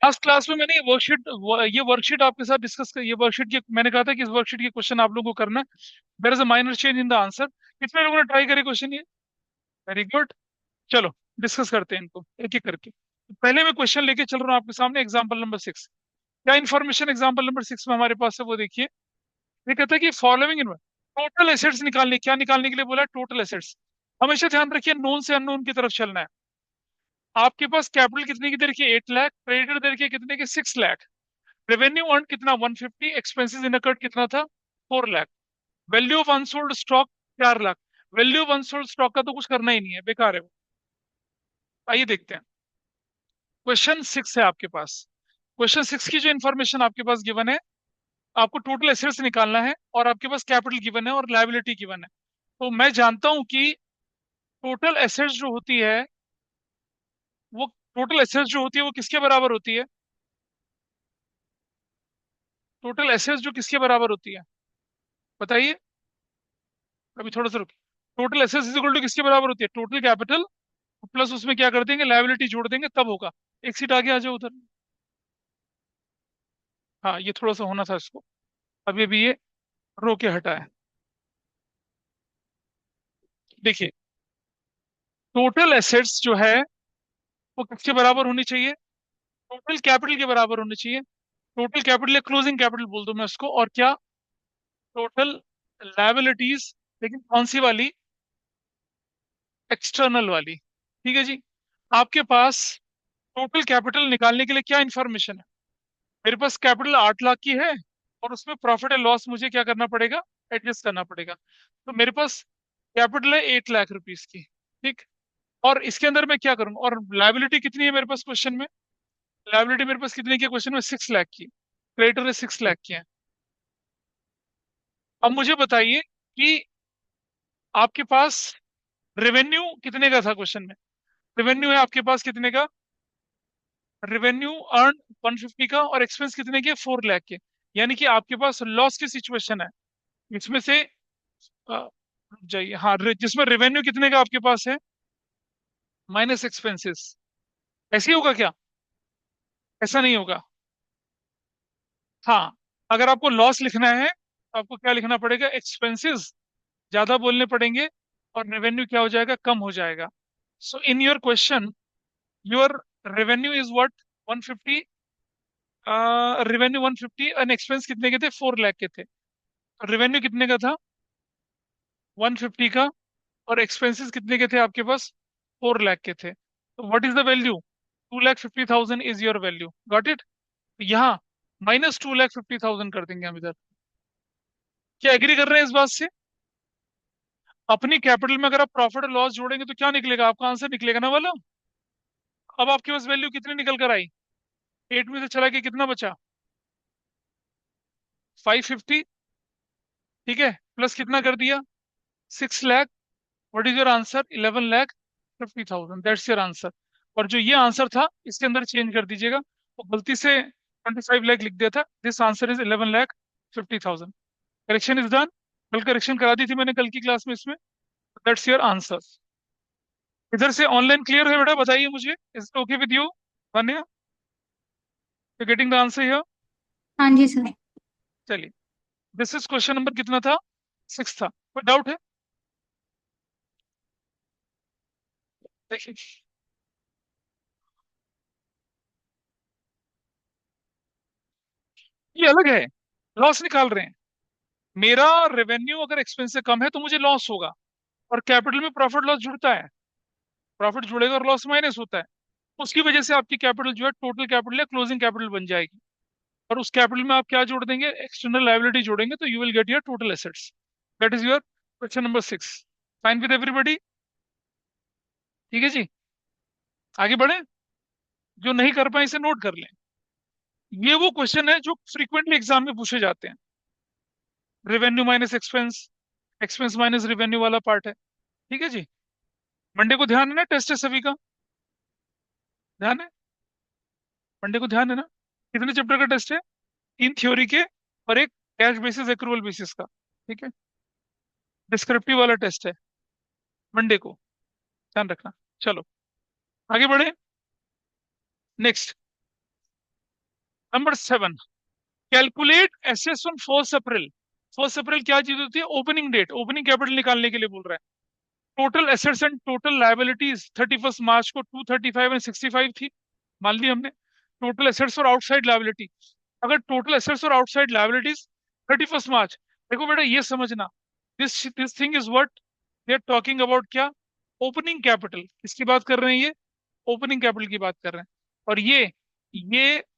Last class में मैंने ये वर्कशीट आपके साथ डिस्कस कर, ये वर्कशीट की मैंने कहा था कि इस वर्कशीट के क्वेश्चन आप लोगों को करना है। There is a minor change in the answer. कितने लोगों ने ट्राई करे क्वेश्चन ये? Very good. चलो डिस्कस करते हैं इनको एक एक करके। पहले मैं क्वेश्चन लेके चल रहा हूँ आपके सामने, एग्जाम्पल नंबर 6। क्या इन्फॉर्मेशन एग्जाम्पल नंबर 6 में हमारे पास है वो देखिए। ये कहता है कि फॉलोइंग इन टोटल एसेट्स निकालने, क्या निकालने के लिए बोला? Total assets. हमेशा ध्यान रखिए नोन से अननोन की तरफ चलना है। आपके पास कैपिटल कितने की दे रखी है? 8 लाख। क्रेडिटर दे रखी है कितने की? 6 लाख। रेवेन्यू अर्न कितना? 150। एक्सपेंसेस इनकर्ड कितना था? 4 lakh. Value of unsold stock 4 lakh. Value of unsold stock का तो कुछ करना ही नहीं है, बेकार है वो। आइए देखते हैं। क्वेश्चन 6 है आपके पास। क्वेश्चन 6 की जो इन्फॉर्मेशन आपके पास गिवन है, आपको टोटल एसेट्स निकालना है और आपके पास कैपिटल गिवन है और लायबिलिटी गिवन है। तो मैं जानता हूं कि टोटल एसेट्स जो होती है वो टोटल एसेट्स जो होती है वो किसके बराबर होती है? टोटल एसेट्स जो किसके बराबर होती है बताइए। अभी थोड़ा सा रुकिए। Total assets is equal to किसके बराबर होती है? टोटल कैपिटल प्लस उसमें क्या कर देंगे? लायबिलिटी जोड़ देंगे तब होगा। एक सीट आगे आ जाओ उधर। हाँ ये थोड़ा सा होना था इसको। अभी अभी ये रो के हटा है। देखिए टोटल एसेट्स जो है वो किसके बराबर होनी चाहिए? टोटल कैपिटल के बराबर होनी चाहिए। टोटल कैपिटल या क्लोजिंग कैपिटल बोल दूं मैं उसको। और क्या? Total liabilities. लेकिन कौन सी वाली? एक्सटर्नल वाली। ठीक है जी। आपके पास टोटल कैपिटल निकालने के लिए क्या इंफॉर्मेशन है? मेरे पास कैपिटल 8 लाख की है और उसमें प्रॉफिट एंड लॉस मुझे क्या करना पड़ेगा? एडजस्ट करना पड़ेगा। तो मेरे पास कैपिटल है 8 लाख रुपीज की। ठीक। और इसके अंदर मैं क्या करूंगा? और लाइबिलिटी कितनी है मेरे पास क्वेश्चन में? लाइबिलिटी मेरे पास कितनी की क्वेश्चन में? 6 लाख की। क्रेडिटर है 6 लाख की है। अब मुझे बताइए कि आपके पास रेवेन्यू कितने का था क्वेश्चन में? रेवेन्यू है आपके पास कितने का? रेवेन्यू अर्न 150 का और एक्सपेंस कितने के? 4 लाख के। यानी कि आपके पास लॉस की सिचुएशन है। इसमें से रुक जाइए। हाँ जिसमें रेवेन्यू कितने का आपके पास है माइनस एक्सपेंसेस। ऐसे ही होगा क्या? ऐसा नहीं होगा। हाँ अगर आपको लॉस लिखना है तो आपको क्या लिखना पड़ेगा? एक्सपेंसेस ज्यादा बोलने पड़ेंगे और रेवेन्यू क्या हो जाएगा? कम हो जाएगा। So in your question your revenue is what? 150। Revenue 150 और एक्सपेंस कितने के थे? 4 लाख के थे। रेवेन्यू कितने का था? 150 का। और एक्सपेंसेस कितने के थे आपके पास? 4 लाख के थे। तो what is the value? 2,50,000 is your value. Got it? यहाँ -2,50,000 कर देंगे हम इधर। क्या एग्री कर रहे हैं इस बात से? अपनी कैपिटल में अगर आप प्रॉफिट और लॉस जोड़ेंगे तो क्या निकलेगा? आपका आंसर निकलेगा ना वाला। अब आपके पास वैल्यू कितनी निकल कर आई? 8 में से चला के कितना बचा? 550। ठीक है। प्लस कितना कर दिया? 6 lakh. What is your answer? 11,50,000। That's your answer. और जो ये आंसर था इसके अंदर चेंज कर दीजिएगा। वो गलती से 25 लाख लिख दिया था। This answer is 11,50,000। Correction is done. कल करेक्शन करा दी थी मैंने कल की क्लास में इसमें। That's your answer. इधर से ऑनलाइन क्लियर है बेटा? बताइए मुझे। Is okay with you? धन्य। You getting the answer here? हाँ जी सर। चलिए। दिस इज क्वेश्चन नंबर कितना था? 6 था। कोई डाउट है? देखिए ये अलग है। लॉस निकाल रहे हैं। मेरा रेवेन्यू अगर एक्सपेंस से कम है तो मुझे लॉस होगा। और कैपिटल में प्रॉफिट लॉस जुड़ता है। प्रॉफिट जुड़ेगा और लॉस माइनस होता है। उसकी वजह से आपकी कैपिटल जो है टोटल कैपिटल या क्लोजिंग कैपिटल बन जाएगी। और उस कैपिटल में आप क्या जोड़ देंगे? एक्सटर्नल लायबिलिटी जोड़ेंगे तो you will get your total assets. That is your question number 6। Fine with everybody? ठीक है जी। आगे बढ़े। जो नहीं कर पाए इसे नोट कर लें। ये वो क्वेश्चन है जो फ्रीक्वेंटली एग्जाम में पूछे जाते हैं। Revenue minus expense, expense minus revenue वाला पार्ट है। ठीक है जी। मंडे को ध्यान है ना? टेस्ट है सभी का? ध्यान है? मंडे को ध्यान है ना? कितने चैप्टर का टेस्ट है? 3 थ्योरी के और एक कैश बेसिस एक्रूवल बेसिस का। ठीक है। डिस्क्रिप्टिव वाला टेस्ट है मंडे को। ध्यान रखना। चलो आगे बढ़े। Next. Number 7, calculate assets on 1 अप्रैल। 1 अप्रैल क्या चीज होती है? Opening date. ओपनिंग कैपिटल निकालने के लिए बोल रहा है। Total assets and total liabilities 31 मार्च को 235 एंड 65 थी, मान ली हमने। टोटल एसेट्स और आउटसाइड लायबिलिटी, अगर टोटल एसेट्स और आउटसाइड लायबिलिटीज 31 मार्च, देखो बेटा ये समझना, this thing is what they are talking about. क्या? Opening capital. किसकी बात कर रहे हैं ये? ओपनिंग कैपिटल की बात कर रहे हैं। और ये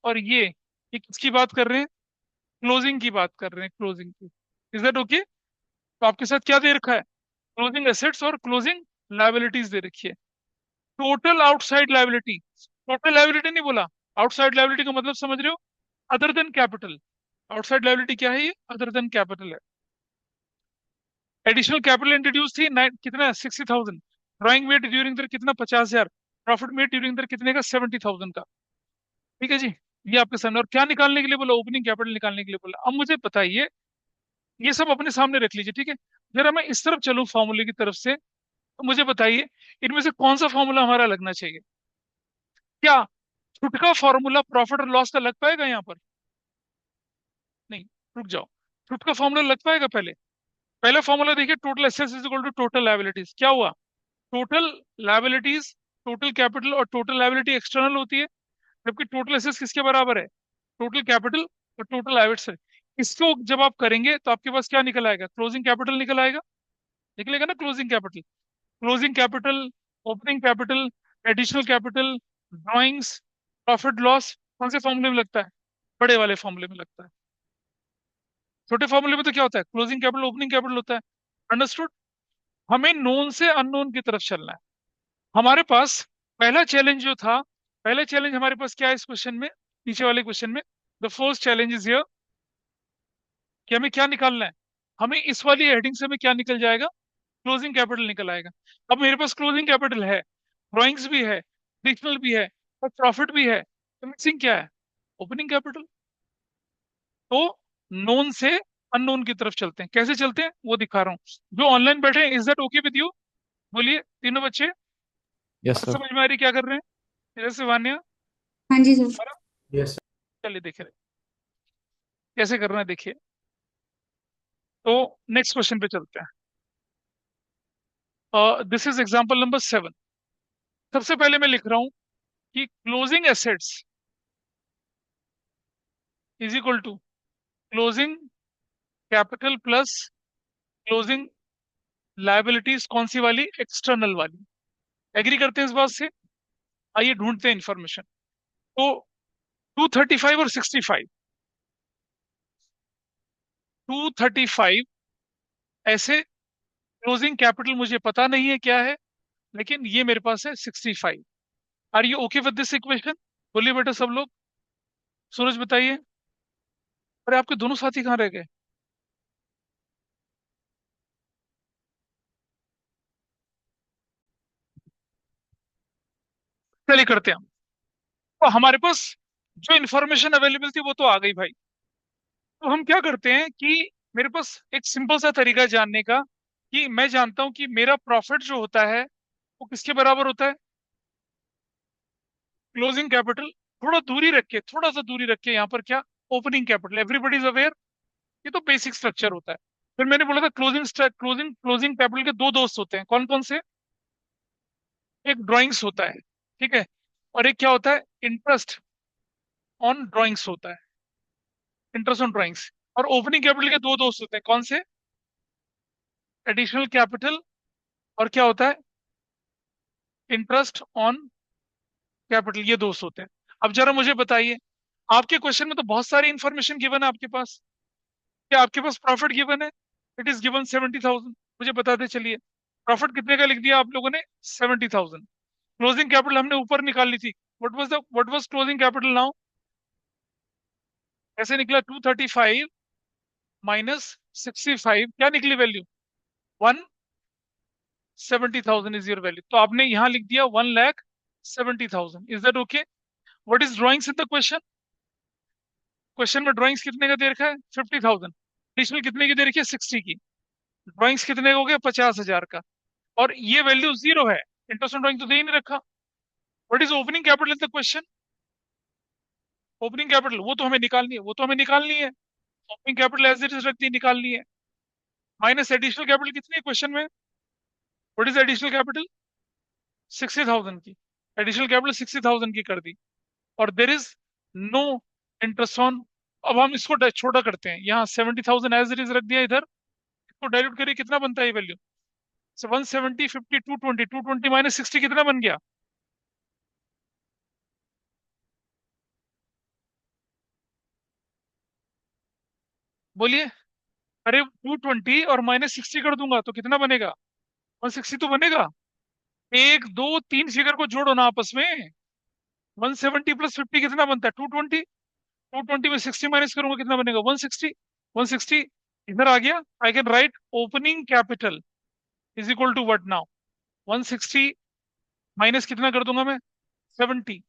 और ये किसकी बात कर रहे हैं? क्लोजिंग की बात कर रहे हैं, क्लोजिंग की। Is that okay? तो आपके साथ क्या दे रखा है? क्लोजिंग एसेट्स और क्लोजिंग लायबिलिटीज दे रखी है। Total outside liability, total liability नहीं बोला, आउटसाइड लायबिलिटी का मतलब समझ रहे हो? Other than capital. Outside liability क्या है? ये अदर देन कैपिटल है। एडिशनल कैपिटल इंट्रोड्यूस थी कितना? 60,000। ड्राइंग मेड ड्यूरिंग द कितना? 50,000। प्रॉफिट मेड ड्यूरिंग द कितने का? 70,000 का। ठीक है जी। ये आपके सामने। और क्या निकालने के लिए बोला? ओपनिंग कैपिटल निकालने के लिए बोला। अब मुझे बताइए, ये सब अपने सामने रख लीजिए, ठीक है। जरा मैं इस तरफ चलूं फॉर्मूले की तरफ से, तो मुझे बताइए इनमें से कौन सा फॉर्मूला हमारा लगना चाहिए? क्या छुटका फॉर्मूला प्रॉफिट और लॉस का लग पाएगा यहाँ पर? नहीं, रुक जाओ। छुटका फॉर्मूला लग पाएगा पहले? पहला फॉर्मूला देखिए, total assets is equal to total liabilities. क्या हुआ? टोटल लायबिलिटीज, टोटल कैपिटल और टोटल लायबिलिटी एक्सटर्नल होती है, जबकि टोटल एसेट्स किसके बराबर है? टोटल कैपिटल और टोटल लायबिलिटी। इसको जब आप करेंगे तो आपके पास क्या निकल आएगा? क्लोजिंग कैपिटल निकल आएगा। निकलेगा ना closing capital? Closing capital, opening capital, additional capital, drawings, profit loss कौन से फॉर्मूले में लगता है? बड़े वाले फॉर्मूले में लगता है। छोटे फॉर्मूले में तो क्या होता है? क्लोजिंग कैपिटल, ओपनिंग कैपिटल होता है। अंडरस्टूड? हमें नोन से अननोन की तरफ चलना है। हमारे पास पहला चैलेंज जो था, पहला चैलेंज हमारे पास क्या है इस क्वेश्चन में, नीचे वाले क्वेश्चन में? The first challenge is here कि हमें क्या निकालना है। हमें इस वाली हेडिंग से हमें क्या निकल जाएगा? क्लोजिंग कैपिटल निकल आएगा। अब मेरे पास क्लोजिंग कैपिटल है, ड्राइंग्स भी है, एडिशनल भी है और प्रॉफिट भी है, तो मिसिंग क्या है? Opening capital. तो नोन से अननोन की तरफ चलते हैं। कैसे चलते हैं वो दिखा रहा हूँ। जो ऑनलाइन बैठे हैं, is that okay with you? बोलिए तीनों बच्चे, यस बात सर। समझ में आ रही क्या कर रहे हैं? मेरे से वान्या, हाँ जी सर। और यस। चलिए देख रहे हैं कैसे कर रहे हैं, देखिए। तो नेक्स्ट क्वेश्चन पे चलते हैं। This is example number 7। सबसे पहले मैं लिख रहा हूं कि closing assets is equal to closing capital plus closing liabilities. कौन सी वाली? एक्सटर्नल वाली। एग्री करते हैं इस बात से? आइए ढूंढते हैं इंफॉर्मेशन। तो 235 और 65, 235 ऐसे क्लोजिंग कैपिटल मुझे पता नहीं है क्या है, लेकिन ये मेरे पास है 65। Are you okay with this equation? बोलिए बेटा सब लोग। सूरज बताइए। अरे आपके दोनों साथी कहाँ रह गए? चलिए करते हैं हम। तो हमारे पास जो इन्फॉर्मेशन अवेलेबल थी वो तो आ गई भाई। तो हम क्या करते हैं कि मेरे पास एक सिंपल सा तरीका है जानने का, कि मैं जानता हूं कि मेरा प्रॉफिट जो होता है वो किसके बराबर होता है? क्लोजिंग कैपिटल, थोड़ा दूरी रख के, थोड़ा सा दूरी रख के यहाँ पर क्या? Opening capital. Everybody is aware, ये तो बेसिक स्ट्रक्चर होता है। फिर मैंने बोला था क्लोजिंग क्लोजिंग क्लोजिंग कैपिटल के दो दोस्त होते हैं। कौन कौन से? एक ड्राइंग्स होता है, ठीक है, और एक क्या होता है? इंटरेस्ट ऑन ड्राइंग्स होता है, इंटरेस्ट ऑन ड्राइंग्स। और ओपनिंग कैपिटल के दो दोस्त होते हैं। कौन से? एडिशनल कैपिटल और क्या होता है? Interest on capital. ये दोस्त होते हैं। अब जरा मुझे बताइए, आपके क्वेश्चन में तो बहुत सारी इंफॉर्मेशन गिवन है आपके पास। क्या आपके पास प्रॉफिट गिवन है? It is given 70,000। मुझे बताते चलिए, प्रॉफिट कितने का लिख दिया आप लोगों ने? 70,000। क्लोजिंग कैपिटल हमने ऊपर निकाल ली थी। What was closing capital now? ऐसे निकला 235 माइनस 65, क्या निकली वैल्यू? 170,000 is your value. तो आपने यहां लिख दिया 1,70,000। Is that okay? What is drawings in the question? Question में ड्राइंग्स कितने का दे रखा है? 50,000। एडिशनल कितने की दे रखी है? 60 की। ड्राइंग्स कितने का हो गया? 50,000 का। और ये वैल्यू जीरो है, इंटरेस्ट ऑन ड्राइंग तो दे ही नहीं रखा। What is opening capital in the question? Opening capital वो तो हमें निकालनी है, वो तो हमें निकालनी है। Opening capital as it is रख दी, निकालनी है। माइनस एडिशनल कैपिटल कितनी है क्वेश्चन में? What is additional capital? 60,000 की। एडिशनल कैपिटल 60,000 की कर दी। और there is no interest on. अब हम इसको छोटा करते हैं, यहाँ 70,000 एज इट इज रख दिया इधर। इसको डायल्यूट करिए, कितना बनता है ये वैल्यू? 170, 50, 220, 220 माइनस 60 कितना बन गया? बोलिए। अरे 220 और माइनस 60 कर दूंगा तो कितना बनेगा? 160 तो बनेगा। एक दो तीन फिगर को जोड़ो ना आपस में। 170 प्लस 50 कितना बनता है? 220। 220 में 60 माइनस करूंगा कितना बनेगा? 160। 160 इधर आ गया। I can write opening capital is equal to what now? 160 minus कितना कर दूंगा मैं? 70।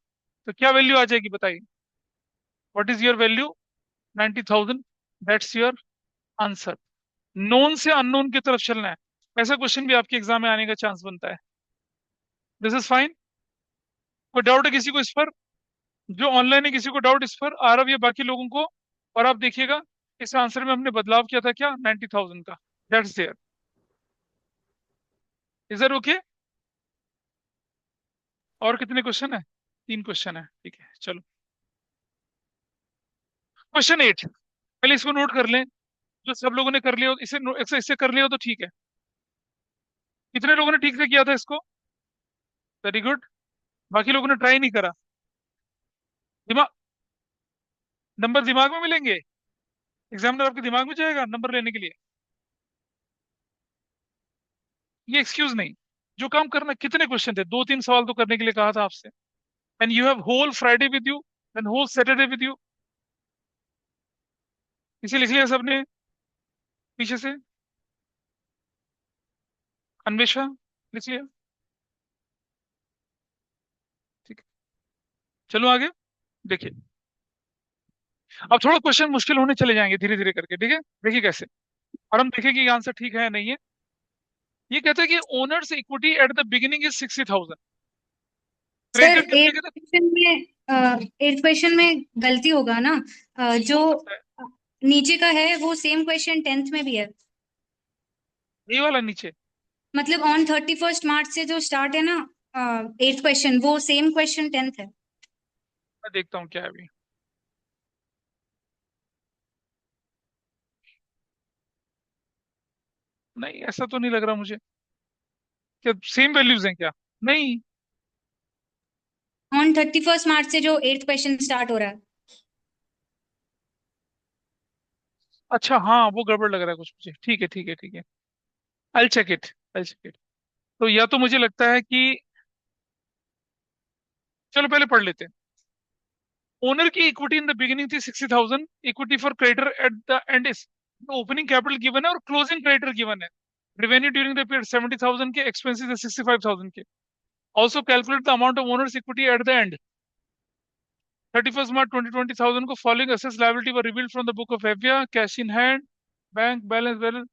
तो क्या वैल्यू आ जाएगी बताइए? What is your value? 90,000। That's your answer. Known से अननोन की तरफ चलना है। ऐसा क्वेश्चन भी आपके एग्जाम में आने का चांस बनता है। This is fine. कोई डाउट है किसी को इस पर? जो ऑनलाइन है किसी को डाउट इस पर? आरव या बाकी लोगों को? और आप देखिएगा, इस आंसर में हमने बदलाव किया था क्या? 90,000 का। That's there. Is that okay? और कितने क्वेश्चन है? 3 क्वेश्चन है, ठीक है चलो। क्वेश्चन 8। पहले इसको नोट कर लें। जो सब लोगों ने कर लिया हो इसे इससे कर लिया हो तो ठीक है। कितने लोगों ने ठीक से किया था इसको? Very good. बाकी लोगों ने ट्राई नहीं करा। दिमाग, नंबर दिमाग में मिलेंगे? एग्जामिनर आपके दिमाग में जाएगा नंबर लेने के लिए? ये एक्सक्यूज नहीं। जो काम करना, कितने क्वेश्चन थे? 2-3 सवाल तो करने के लिए कहा था आपसे। And you have whole Friday with you, and whole Saturday with you. इसे लिख लिया सबने पीछे से? अन्वेषा, लिख लिया? ठीक है, चलो आगे। देखिए, अब थोड़ा क्वेश्चन मुश्किल होने चले जाएंगे धीरे धीरे करके, ठीक है? देखिए कैसे। और हम देखें कि ये आंसर ठीक है या नहीं है। ये कहते हैं कि owners equity at the beginning is 60,000। Sir creditor कितने के? 8 क्वेश्चन में गलती होगा ना। जो हो सकता है। नीचे का है वो सेम क्वेश्चन 10th में भी है। ये वाला नीचे? मतलब ऑन 31st मार्च से जो स्टार्ट है ना, 8th क्वेश्चन वो सेम क्वेश्चन 10th है। मैं देखता हूँ क्या है अभी। नहीं, ऐसा तो नहीं लग रहा मुझे। क्या सेम वैल्यूज हैं क्या? नहीं। ऑन 31st मार्च से जो 8th क्वेश्चन स्टार्ट हो रहा है। अच्छा हाँ, वो गड़बड़ लग रहा है कुछ मुझे। ठीक है ठीक है ठीक है। I check it. I check it. तो या तो मुझे लगता है कि, चलो पहले पढ़ लेते हैं। ओनर की इक्विटी इन द बिगिनिंग थी 60,000। Equity for creditor at the end is, opening capital given है और क्लोजिंग क्रेडिटर गिवन है। रेवेन्यू ड्यूरिंग द पीरियड 70,000 के, एक्सपेंसेस 65,000 के। Also calculate the amount of owners equity at the end 31st March 2020,000 को। Following assets liability were revealed from the book of एविया। Cash in hand, bank balance balance.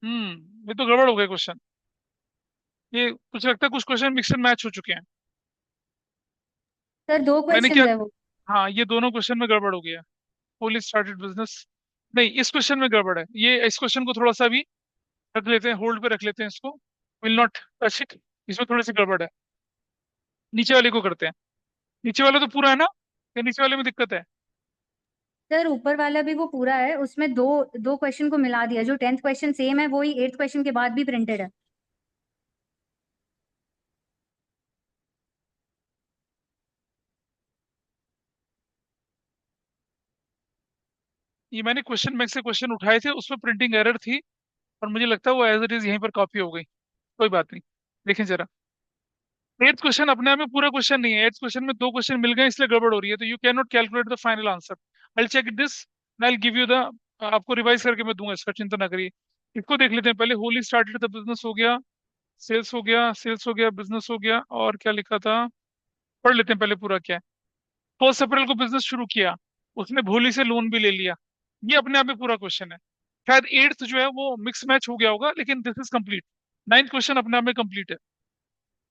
ये तो गड़बड़ हो गया question. ये कुछ लगता है कुछ क्वेश्चन मिक्स एंड मैच हो चुके हैं। सर दो मैंने क्वेश्चन क्या, है वो। हाँ ये दोनों क्वेश्चन में गड़बड़ हो गया। फुली स्टार्टेड बिजनेस, नहीं इस क्वेश्चन में गड़बड़ है। ये इस क्वेश्चन को थोड़ा सा भी रख लेते हैं, होल्ड पे रख लेते हैं इसको। Will not touch it. इसमें थोड़ी सी गड़बड़ है। नीचे वाले को करते हैं। नीचे वाला तो पूरा है ना, या नीचे वाले में दिक्कत है? सर ऊपर वाला भी वो पूरा है, उसमें दो दो क्वेश्चन को मिला दिया। जो 10th क्वेश्चन सेम है वही 8th क्वेश्चन के बाद भी प्रिंटेड है। ये मैंने क्वेश्चन बैंक से क्वेश्चन उठाए थे, उसमें प्रिंटिंग एरर थी। और मुझे लगता है वो एज इट इज यहीं पर कॉपी हो गई। कोई बात नहीं। देखें जरा। एट्थ क्वेश्चन अपने आप में पूरा क्वेश्चन नहीं है। एट्थ क्वेश्चन में 2 क्वेश्चन मिल गए, इसलिए गड़बड़ हो रही है। तो you can not calculate the final answer. I check this, I give you the, आपको रिवाइज करके मैं दूंगा, इसका चिंता ना करिए। इसको देख लेते हैं पहले। होली स्टार्टेड द बिजनेस हो गया, सेल्स हो गया, सेल्स हो गया, बिजनेस हो गया, और क्या लिखा था? पढ़ लेते हैं पहले पूरा क्या है। 1 अप्रैल को बिजनेस शुरू किया, उसने भोली से लोन भी ले लिया। ये अपने आप में पूरा क्वेश्चन है। शायद एट्थ जो है वो मिक्स मैच हो गया होगा, लेकिन this is complete. 9th question अपने आप में कंप्लीट है।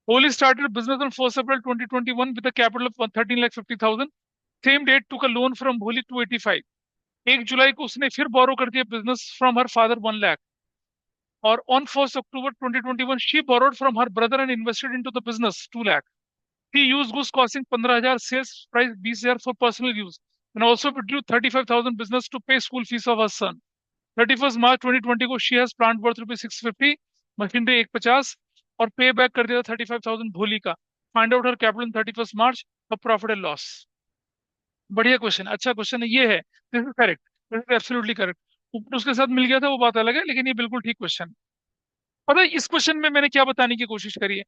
Holy started business on 1st April 2021 with a capital of 13,50,000. Same date took a loan from Holy 285. 1 जुलाई को उसने फिर बोरो कर दिया business from her father 1 lakh. और on 1st October 2021 she borrowed from her brother and invested into the business 2 lakh. He used goods costing 15,000, sales price 20,000 for personal use, and also withdrew 35,000 business to pay school fees of her son. 31st March 2020 को she has plant worth rupees 650, machinery 150 और पे back कर दिया 35,000 भोली का. Find out हर capital 31st मार्च और profit and loss. बढ़िया question, अच्छा क्वेश्चन है, ये है. This is correct, this is absolutely correct. ऊपर उसके साथ मिल गया था वो बात अलग है, लेकिन ये बिल्कुल ठीक क्वेश्चन. पता है इस क्वेश्चन में मैंने क्या बताने की कोशिश करी है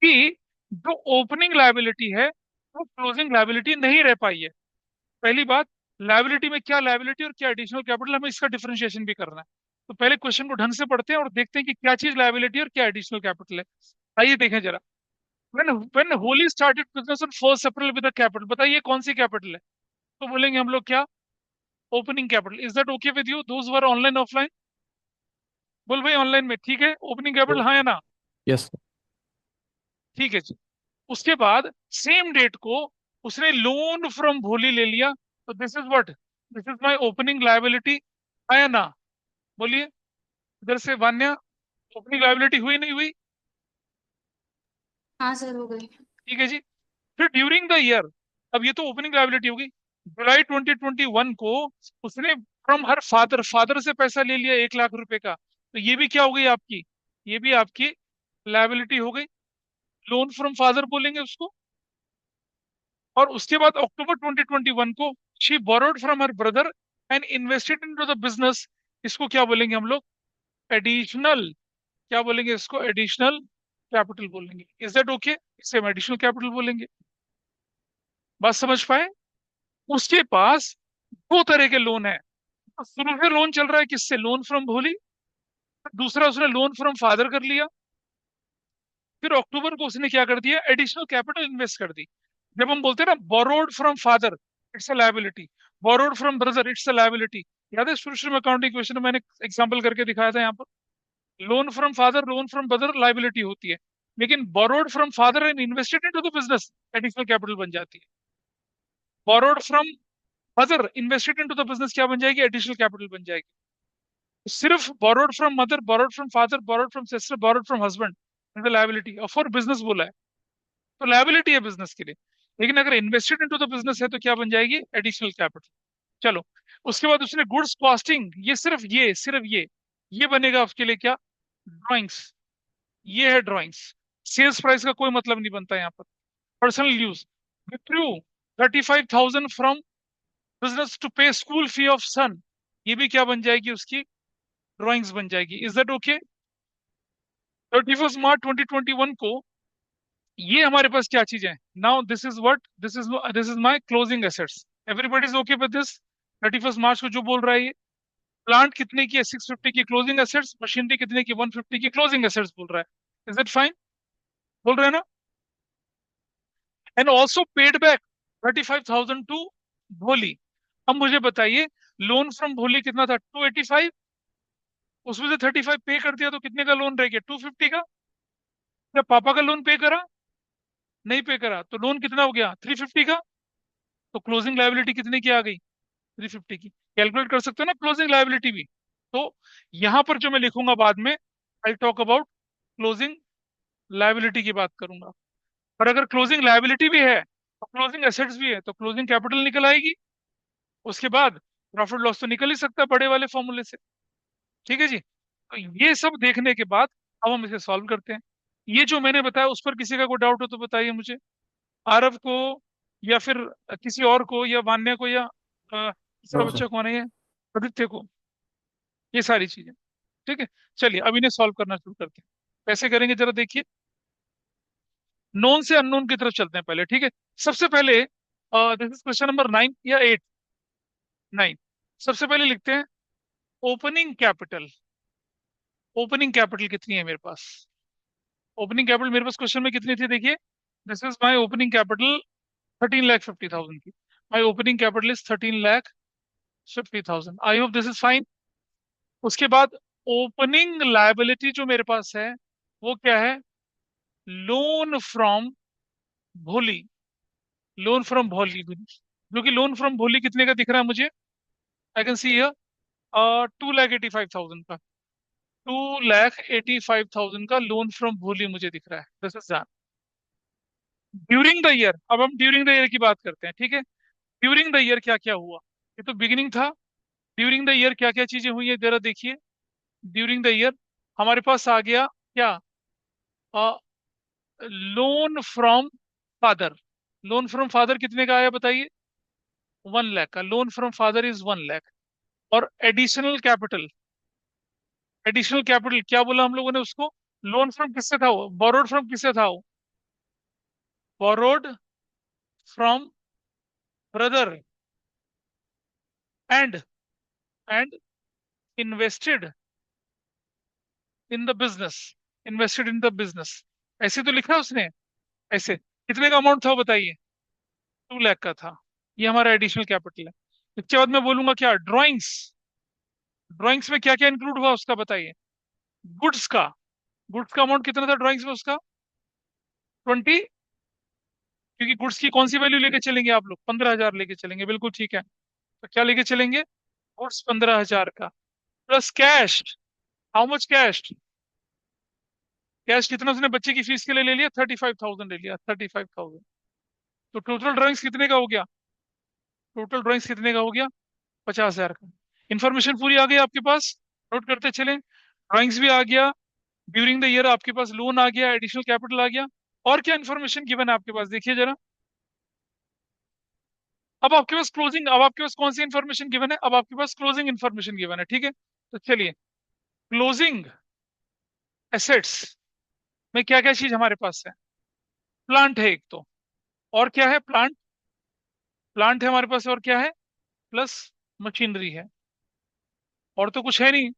कि जो ओपनिंग लायबिलिटी है वो क्लोजिंग लायबिलिटी नहीं रह पाई है. पहली बात, लायबिलिटी में क्या लायबिलिटी और क्या एडिशनल कैपिटल, हमें इसका डिफरेंशिएशन भी करना है. तो पहले क्वेश्चन को ढंग से पढ़ते हैं और देखते हैं कि क्या चीज लायबिलिटी और क्या एडिशनल कैपिटल है. आइए देखें जरा. When Holi started business on 1st April with capital, बताइए कौन सी कैपिटल है. तो बोलेंगे हम लोग क्या, opening capital. Is that okay with you those were online offline? बोल भाई ऑनलाइन में ठीक है, ओपनिंग कैपिटल हाँ या ना? यस। ठीक है जी. उसके बाद सेम डेट को उसने लोन फ्रॉम भोली ले लिया. तो this is what, this is my opening liability, है ना? बोलिए इधर से वान्या, ओपनिंग लायबिलिटी हुई नहीं हुई? हाँ सर, हो गई। ठीक है जी. फिर ड्यूरिंग द ईयर, अब ये तो ओपनिंग लायबिलिटी होगी. जुलाई 2021 को उसने फ्रॉम हर फादर, फादर से पैसा ले लिया 1 लाख रुपए का. तो ये भी क्या हो गई आपकी, ये भी आपकी लायबिलिटी हो गई. लोन फ्रॉम फादर बोलेंगे उसको. और उसके बाद अक्टूबर 2021 को she borrowed from her brother and invested into the business. इसको क्या बोलेंगे हम लोग, एडिशनल, क्या बोलेंगे इसको, एडिशनल कैपिटल बोलेंगे. Is that okay? इसे हम एडिशनल कैपिटल बोलेंगे. बात समझ पाए? उसके पास दो तरह के लोन है. तो शुरू से लोन चल रहा है किससे, लोन फ्रॉम भोली. दूसरा उसने लोन फ्रॉम फादर कर लिया. फिर अक्टूबर को उसने क्या कर दिया, एडिशनल कैपिटल इन्वेस्ट कर दी. जब हम बोलते हैं ना borrowed from father, it's a liability. Borrowed from brother, it's a liability. याद है शुरू शुरू में अकाउंटिंग क्वेश्चन में मैंने एग्जांपल करके दिखाया था यहाँ पर. Loan from father, loan from brother liability होती है, लेकिन borrowed from father and invested into the business additional capital बन जाती है. Borrowed from mother invested into the business क्या बन जाएगी, एडिशनल कैपिटल बन जाएगी. सिर्फ borrowed from mother, borrowed from father, borrowed from sister, borrowed from husband liability, और फॉर बिजनेस बोला है तो लायबिलिटी है बिजनेस के लिए. लेकिन अगर इन्वेस्टेड इनटू द बिजनेस है तो क्या बन जाएगी, एडिशनल कैपिटल. चलो. उसके बाद उसने गुड्स कॉस्टिंग, ये सिर्फ ये बनेगा उसके लिए क्या, ड्राइंग्स. ये है ड्राइंग्स. सेल्स प्राइस का कोई मतलब नहीं बनता यहाँ पर. Personal use, withdrew 35,000 from business to pay school fee of son. ये भी क्या बन जाएगी उसकी, ड्राइंग्स बन जाएगी. Is that okay? 31st मार्च 2021 को ये हमारे पास क्या चीज है. Now this is what, this is my closing assets. Everybody is okay with this? 31st मार्च को जो बोल रहा है ये, प्लांट कितने की है, 650 की क्लोजिंग एसेट्स. मशीनरी कितने की, 150 की क्लोजिंग एसेट्स बोल रहा है. Is it fine? बोल रहे हैं ना? And also paid back 35,000 to Bholi. अब मुझे बताइए, लोन फ्रॉम भोली कितना था, 285. उसमें से 35 पे कर दिया तो कितने का लोन रह गया, 250 का. क्या पापा का लोन पे करा? नहीं पे करा, तो लोन कितना हो गया, 350 का. तो क्लोजिंग लायबिलिटी कितने की आ गई, 350 की. कैलकुलेट कर सकते हो ना क्लोजिंग लायबिलिटी भी. तो यहां पर जो मैं लिखूंगा बाद में, I talk about closing liability की बात करूंगा. और अगर क्लोजिंग लायबिलिटी भी है और क्लोजिंग एसेट्स भी है तो क्लोजिंग कैपिटल निकल आएगी. उसके बाद प्रॉफिट लॉस तो निकल ही सकता है बड़े वाले फॉर्मूले से. ठीक है जी. तो ये सब देखने के बाद अब हम इसे सॉल्व करते हैं. ये जो मैंने बताया उस पर किसी का कोई डाउट हो तो बताइए मुझे. आरव को, या फिर किसी और को, या मान्या को, या तीसरा नो सर। बच्चा कौन है ये, आदित्य को. ये सारी चीजें. ठीक है. चलिए अब इन्हें सॉल्व करना शुरू करते हैं. कैसे करेंगे जरा देखिए. नोन से अननोन की तरफ चलते हैं पहले, ठीक है. सबसे पहले दिस इज क्वेश्चन नंबर 9 या 8, 9. सबसे पहले लिखते हैं ओपनिंग कैपिटल. ओपनिंग कैपिटल कितनी है मेरे पास, ओपनिंग कैपिटल मेरे पास क्वेश्चन में कितनी थी देखिए. This is my opening capital 13,50,000 की. My opening capital is 13,50,000. I hope this is fine. उसके बाद ओपनिंग लायबिलिटी जो मेरे पास है वो क्या है, लोन फ्रॉम भोली, लोन फ्रॉम भोली, जो कि लोन फ्रॉम भोली कितने का दिख रहा है मुझे? आई कैन सी हियर 2,85,000 का, 2,85,000 का लोन फ्रॉम भोली मुझे दिख रहा है। This is during the year. अब हम ड्यूरिंग द ईयर की बात करते हैं, ठीक है। ड्यूरिंग द ईयर क्या क्या हुआ, ये तो बिगिनिंग था। ड्यूरिंग द ईयर क्या क्या चीजें हुई है जरा देखिए। ड्यूरिंग द ईयर हमारे पास आ गया क्या, loan from father. Loan from father कितने का आया बताइए? 1 लाख का loan from father is 1 lakh. और एडिशनल कैपिटल, एडिशनल कैपिटल क्या बोला हम लोगों ने उसको? लोन फ्रॉम किससे था वो, बोरोड फ्रॉम किससे था वो? Borrowed from brother and and invested in the business, invested in the business, ऐसे तो लिखा है उसने। ऐसे कितने का अमाउंट था वो बताइए? 2 लाख का था। ये हमारा एडिशनल कैपिटल है। इसके बाद मैं बोलूंगा क्या, ड्राइंग्स। ड्राइंग्स में क्या क्या इंक्लूड हुआ उसका बताइए? गुड्स का, गुड्स का अमाउंट कितना था ड्राइंग्स में उसका? 20, क्योंकि गुड्स की कौन सी वैल्यू लेके चलेंगे आप लोग? 15,000 लेके चलेंगे, बिल्कुल ठीक है। तो क्या लेके चलेंगे? गुड्स 15,000 का, plus cash. How much cash? Cash कितना उसने बच्चे की फीस के लिए ले लिया? 35,000 ले लिया, 35,000। तो टोटल ड्राइंग्स कितने का हो गया? टोटल ड्राइंग्स कितने का हो गया? 50,000 का। इन्फॉर्मेशन पूरी आ गई आपके पास, नोट करते चलें। ड्राइंग्स भी आ गया, ड्यूरिंग द ईयर आपके पास लोन आ गया, एडिशनल कैपिटल आ गया। और क्या इन्फॉर्मेशन गिवन है आपके पास देखिए जरा। अब आपके पास क्लोजिंग, अब आपके पास कौन सी इन्फॉर्मेशन गिवन है? अब आपके पास क्लोजिंग इन्फॉर्मेशन गिवन है, ठीक है। तो चलिए, क्लोजिंग एसेट्स में क्या क्या चीज हमारे पास है? प्लांट है एक तो, और क्या है? प्लांट, प्लांट है हमारे पास, और क्या है? प्लस मशीनरी है, और तो कुछ है नहीं।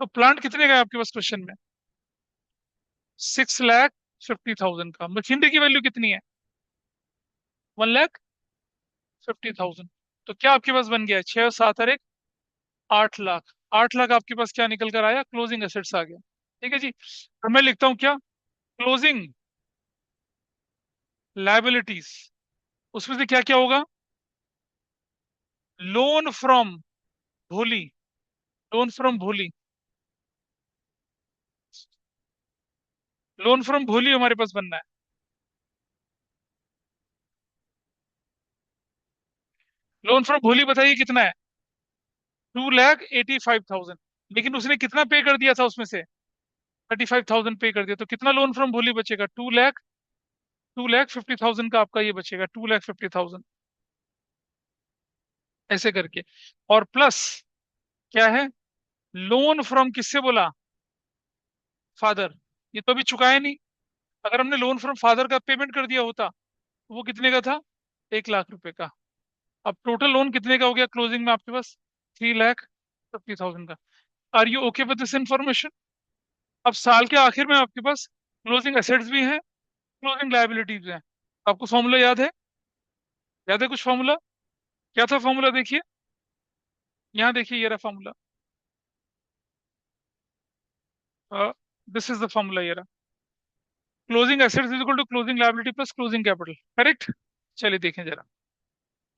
तो प्लांट कितने का है आपके पास क्वेश्चन में? 6,50,000 का। मशीनरी की वैल्यू कितनी है? 1,50,000। तो क्या आपके पास बन गया? 6 और 7 और 1, 8 लाख। 8 लाख आपके पास क्या निकल कर आया? क्लोजिंग एसेट्स आ गया। ठीक है जी। तो मैं लिखता हूं क्या, क्लोजिंग लाइबिलिटीज। उसमें से क्या क्या होगा? लोन फ्रॉम भोली, लोन फ्रॉम भोली, लोन फ्रॉम भोली हमारे पास बनना है। लोन फ्रॉम भोली बताइए कितना है? 2,85,000। लेकिन उसने कितना पे कर दिया था उसमें से? 35,000 पे कर दिया। तो कितना लोन फ्रॉम भोली बचेगा? 2 लाख, 2,50,000 का आपका ये बचेगा, 2,50,000, ऐसे करके। और प्लस क्या है? लोन फ्रॉम किससे बोला? फादर। ये तो अभी चुकाया नहीं। अगर हमने लोन फ्रॉम फादर का पेमेंट कर दिया होता तो वो कितने का था? 1 लाख रुपए का। अब टोटल लोन कितने का हो गया क्लोजिंग में आपके पास? 3,50,000 का। Are you okay with this information? अब साल के आखिर में आपके पास क्लोजिंग एसेट्स भी हैं, क्लोजिंग लायबिलिटीज भी हैं। आपको फॉर्मूला याद है? याद है कुछ फॉर्मूला? क्या था फॉर्मूला देखिए, यहाँ देखिए, ये रहा formula. This is the formula, ये रहा। Closing assets is equal to closing liability plus closing capital, correct. चलिए देखें जरा।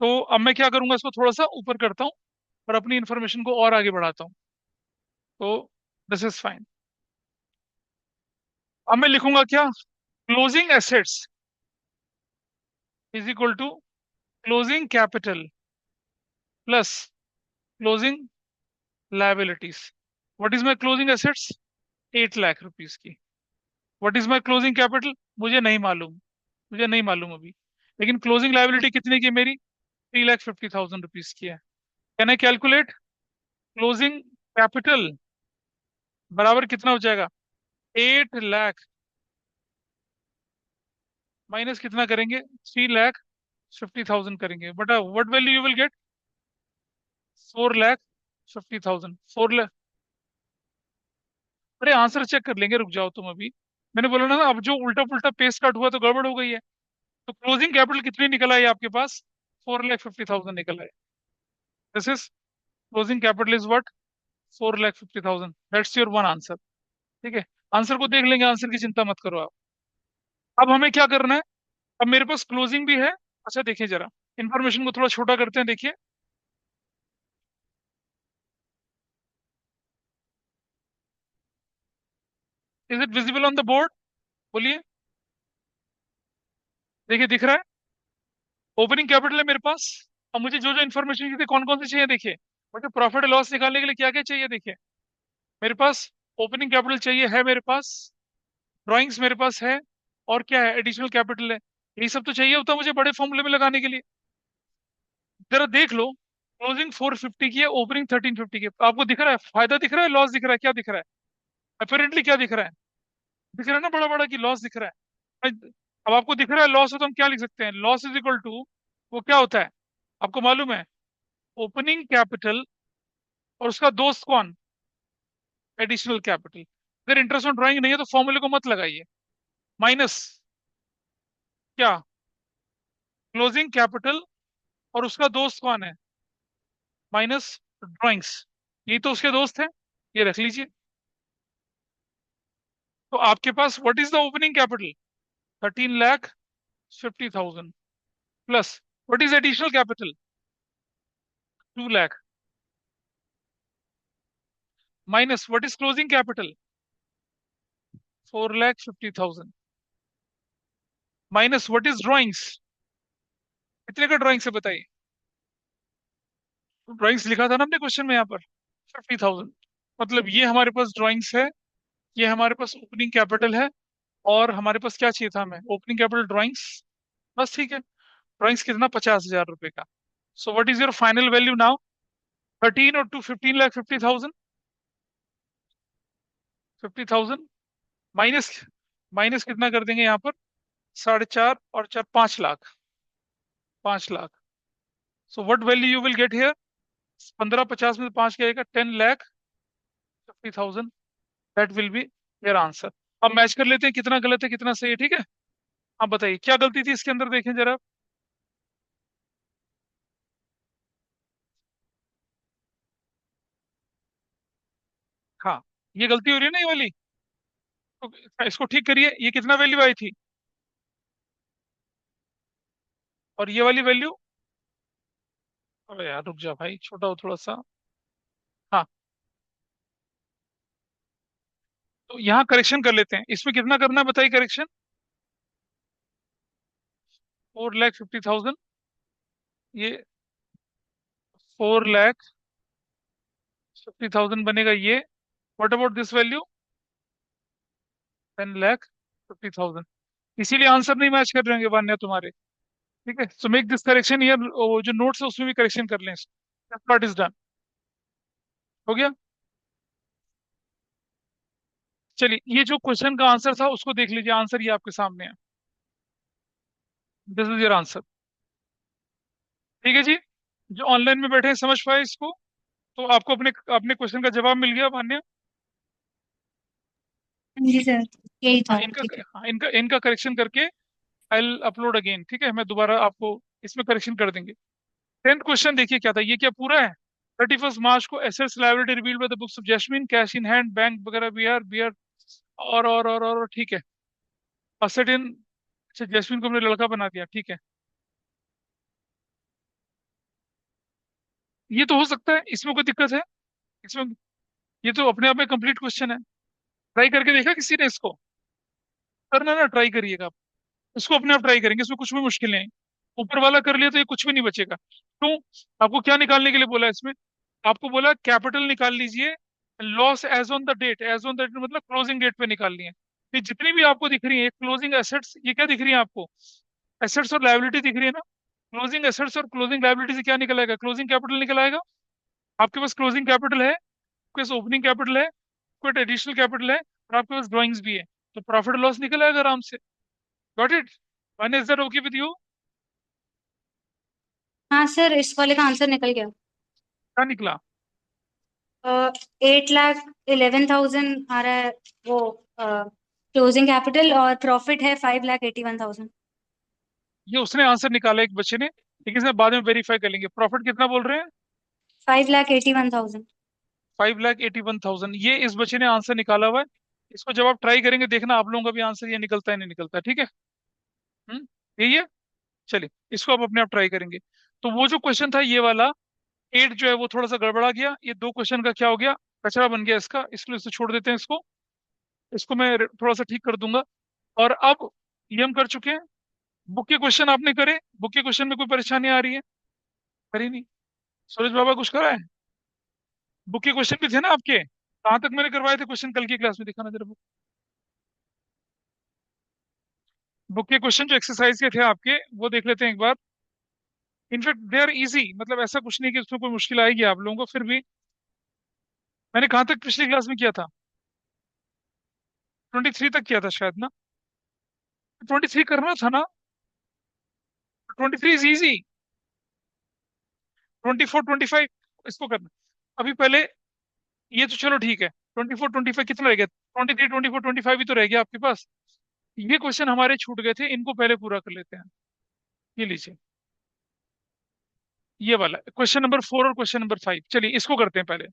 तो अब मैं क्या करूंगा, इसको थोड़ा सा ऊपर करता हूँ और अपनी इंफॉर्मेशन को और आगे बढ़ाता हूँ। तो दिस इज फाइन। अब मैं लिखूंगा क्या, closing assets is equal to closing capital plus closing liabilities. What is my closing assets? 8 lakh rupees की। What is my closing capital? मुझे नहीं मालूम, मुझे नहीं मालूम अभी। लेकिन क्लोजिंग लायबिलिटी कितने की है मेरी? 3,50,000 रुपीज की है। Can I calculate? Closing capital बराबर कितना हो जाएगा? 8 लाख माइनस कितना करेंगे? 3,50,000 करेंगे, but what value you will get? 4,50,000। 4 lakh. अरे आंसर चेक कर लेंगे, रुक जाओ तुम अभी। मैंने बोला ना, अब जो उल्टा पुल्टा पेस्ट काट हुआ तो गड़बड़ हो गई है। तो क्लोजिंग कैपिटल कितनी निकल आई आपके पास? 4,50,000 निकल आई। This is closing capital is what? 4,50,000। That's your one answer. ठीक है, आंसर को देख लेंगे, आंसर की चिंता मत करो आप। अब हमें क्या करना है? अब मेरे पास क्लोजिंग भी है। अच्छा देखिए जरा, इंफॉर्मेशन को थोड़ा छोटा करते हैं, देखिए। Is it visible on the board? बोलिए। देखिए दिख रहा है। ओपनिंग कैपिटल है मेरे पास। अब मुझे जो जो इन्फॉर्मेशन चाहिए, कौन कौन सी चाहिए देखिए। मुझे प्रॉफिट लॉस निकालने के लिए क्या क्या चाहिए देखिए। मेरे पास ओपनिंग कैपिटल चाहिए, है मेरे पास। ड्राइंग्स मेरे पास है। और क्या है? एडिशनल कैपिटल है। यही सब तो चाहिए होता है मुझे बड़े फॉर्मूले में लगाने के लिए। जरा देख लो। क्लोजिंग 450 की है, ओपनिंग 1350 की है। आपको दिख रहा है फायदा, दिख रहा है लॉस दिख रहा है, क्या दिख रहा है? अपेरेंटली क्या दिख रहा है? दिख रहा है ना बड़ा बड़ा कि लॉस दिख रहा है। अब आपको दिख रहा है लॉस, हो तो हम क्या लिख सकते हैं? लॉस इज इक्वल टू, वो क्या होता है आपको मालूम है? ओपनिंग कैपिटल और उसका दोस्त कौन? Additional capital. अगर इंटरेस्ट ऑन ड्राइंग नहीं है तो फॉर्मूले को मत लगाइए। माइनस क्या? क्लोजिंग कैपिटल और उसका दोस्त कौन है? Minus drawings. ये तो उसके दोस्त हैं। ये रख लीजिए। तो आपके पास what is the opening capital? 13,50,000 plus what is additional capital? 2 lakh minus what is closing capital? 4,50,000 minus what is drawings? कितने का ड्राइंग्स है बताइए? ड्राइंग्स लिखा था ना अपने क्वेश्चन में यहाँ पर, 50,000। मतलब ये हमारे पास ड्राइंग्स है, ये हमारे पास ओपनिंग कैपिटल है। और हमारे पास क्या चाहिए था हमें? Opening capital, drawings. बस ठीक है। ड्राइंग्स कितना? 50,000 रुपए का। So what is your final value now? 13 और 2, 15,50,000। 50,000 माइनस, माइनस कितना कर देंगे यहाँ पर? 4.5 और 4, 5 lakh. 5 lakh. So what value you will get here? 15, 50 में से 5 क्या आएगा? 10,50,000। That will be your answer. अब मैच कर लेते हैं कितना गलत है कितना सही है, ठीक है? आप बताइए क्या गलती थी इसके अंदर, देखें जरा। हाँ, ये गलती हो रही है ना ये वाली। तो इसको ठीक करिए। ये कितना वैल्यू आई थी? और ये वाली वैल्यू? अबे यार रुक जा भाई, छोटा हो थोड़ा सा। हाँ, तो यहाँ करेक्शन कर लेते हैं। इसमें कितना करना है बताइए करेक्शन? 4,50,000। ये 4,50,000 बनेगा ये। What about this value? 10,50,000। इसीलिए आंसर नहीं मैच कर रहे होंगे मान्य तुम्हारे। ठीक है, so make this correction year. जो नोट्स है उसमें भी करेक्शन कर लें। Part is done. हो गया। चलिए, ये जो क्वेश्चन का आंसर था उसको देख लीजिए। आंसर ये आपके सामने है। This is your answer. ठीक है जी। जो ऑनलाइन में बैठे हैं समझ पाए इसको? तो आपको अपने अपने क्वेश्चन का जवाब मिल गया मान्य। जी सर, यही हाँ था, इनका, ठीक है। हाँ इनका इनका करेक्शन करके आई विल अपलोड अगेन। ठीक है, मैं दोबारा आपको इसमें करेक्शन कर देंगे। 10th क्वेश्चन देखिए क्या था, ये क्या पूरा है? 31 मार्च को assets liability revealed by the books of Jasmine, cash in hand, bank वगैरह, बी आर और ठीक है। असेट इन, अच्छा जैस्मिन को हमने लड़का बना दिया, ठीक है। ये तो हो सकता है, इसमें कोई दिक्कत है? इसमें, ये तो अपने आप में कंप्लीट क्वेश्चन है। ट्राई करके देखा किसी ने इसको? करना ना, ट्राई करिएगा आप। इसको अपने आप ट्राई करेंगे, इसमें कुछ भी मुश्किल नहीं है। ऊपर वाला कर लिया तो ये कुछ भी नहीं बचेगा। क्यों? आपको क्या निकालने के लिए बोला है इसमें? आपको बोला कैपिटल निकाल लीजिए। Loss as on the date, as on the date मतलब क्लोजिंग डेट पे निकालनी है। ये जितनी भी आपको दिख रही है क्लोजिंग एसेट्स, ये क्या दिख रही है आपको? एसेट्स और लायबिलिटी दिख रही है ना? क्लोजिंग एसेट्स और क्लोजिंग लायबिलिटी से क्या निकल आएगा? क्लोजिंग कैपिटल निकल आएगा। आपके पास क्लोजिंग कैपिटल है, आपके पास ओपनिंग कैपिटल है, आपके पास एडिशनल कैपिटल है, और आपके पास ड्राइंग्स भी है। तो प्रॉफिट लॉस निकल आएगा आराम से। Got it? One is that okay with you? हाँ सर, इस वाले का आंसर निकल गया। क्या निकला? 8,11,000 आ रहा है वो क्लोजिंग कैपिटल, और प्रॉफिट है 5,81,000। ये उसने आंसर निकाला एक बच्चे ने, लेकिन इसमें बाद में वेरीफाई कर लेंगे। प्रॉफिट कितना बोल रहे हैं? 5,81,000। 5,81,000, ये इस बच्चे ने आंसर निकाला हुआ है। इसको जब आप ट्राई करेंगे देखना आप लोगों का भी आंसर ये निकलता है नहीं निकलता है, ठीक है? यही है। चलिए इसको आप अपने आप ट्राई करेंगे। तो वो जो क्वेश्चन था ये वाला, 8 जो है वो थोड़ा सा गड़बड़ा गया, ये दो क्वेश्चन का क्या हो गया, कचरा बन गया इसका, इसलिए इसे छोड़ देते हैं इसको। इसको मैं थोड़ा सा ठीक कर दूंगा। और अब ये हम कर चुके हैं। बुक के क्वेश्चन आपने करे, बुक के क्वेश्चन में कोई परेशानी आ रही है? करी नहीं? सूरज बाबा कुछ करा है? बुक के क्वेश्चन भी थे ना आपके? कहाँ तक मैंने करवाए थे क्वेश्चन कल की क्लास में, दिखाना जरा बुक। बुक के क्वेश्चन जो एक्सरसाइज के थे आपके, वो देख लेते हैं एक बार। इनफैक्ट दे आर इजी, मतलब ऐसा कुछ नहीं कि उसमें कोई मुश्किल आएगी आप लोगों को, फिर भी मैंने कहाँ तक पिछली क्लास में किया था? 23 तक किया था शायद ना? 23 करना था ना? 23 इज इजी। 24 25 इसको करना। अभी पहले ये तो चलो ठीक है, 24 25 कितना रह गया? 23 24 25 ही तो रह गया आपके पास। ये क्वेश्चन हमारे छूट गए थे, इनको पहले पूरा कर लेते हैं। ये लीजिए, ये वाला क्वेश्चन नंबर 4 और क्वेश्चन नंबर 5, चलिए इसको करते हैं पहले,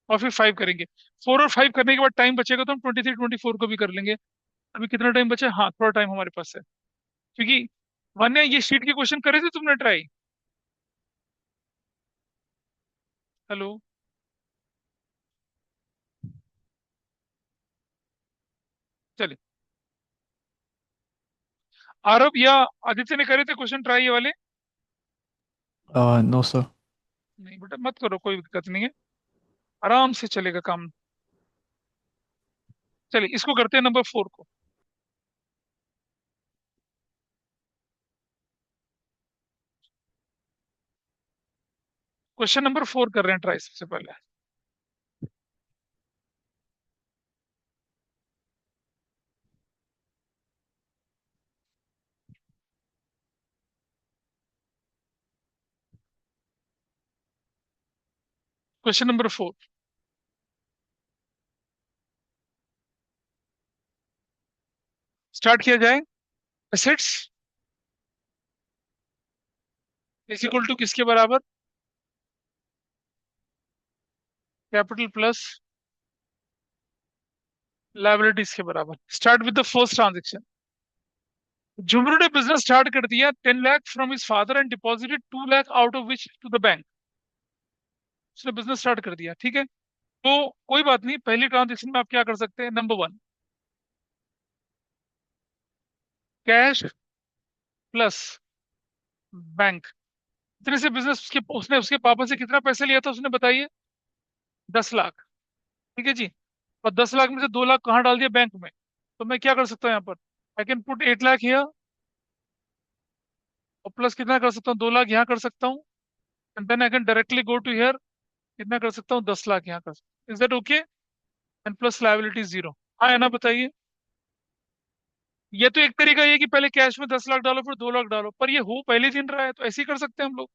और फिर 5 करेंगे। 4 और 5 करने के बाद टाइम बचेगा तो हम 23 24 को भी कर लेंगे। अभी कितना टाइम बचा है? हाँ थोड़ा टाइम हमारे पास है, क्योंकि वन्य ये शीट के क्वेश्चन करे थे तुमने ट्राई? हेलो? चलिए, आरव या आदित्य ने करे थे क्वेश्चन ट्राई ये वाले? No sir. नहीं बेटा मत करो, कोई दिक्कत नहीं है, आराम से चलेगा काम। चलिए इसको करते हैं नंबर 4 को। क्वेश्चन नंबर 4 कर रहे हैं ट्राई सबसे पहले। क्वेश्चन नंबर 4 स्टार्ट किया जाए। एसेट्स इज इक्वल टू किसके बराबर? कैपिटल प्लस लायबिलिटीज के बराबर। Start with the first transaction. Jhumru ने बिजनेस स्टार्ट कर दिया 10 lakh from his father and deposited 2 lakh out of which to the bank. उसने बिजनेस स्टार्ट कर दिया, ठीक है। तो कोई बात नहीं, पहली ट्रांजेक्शन में आप क्या कर सकते हैं? Number 1, cash plus bank. इतने से बिजनेस उसके, उसने उसके पापा से कितना पैसे लिया था उसने, बताइए? 10 लाख। ठीक है जी। और 10 लाख में से 2 लाख कहाँ डाल दिया? बैंक में। तो मैं क्या कर सकता हूँ यहाँ पर? I can put 8 lakh here, और प्लस कितना कर सकता हूँ? 2 लाख यहाँ कर सकता हूँ। And then I can directly go to here, कितना कर सकता हूँ? 10 लाख यहाँ कर सकता हूँ। Is that okay? And plus liability zero. हाँ है ना, बताइए। ये तो एक तरीका ये है कि पहले कैश में 10 लाख डालो फिर 2 लाख डालो, पर ये हो पहले दिन रहा है तो ऐसे ही कर सकते हैं हम लोग।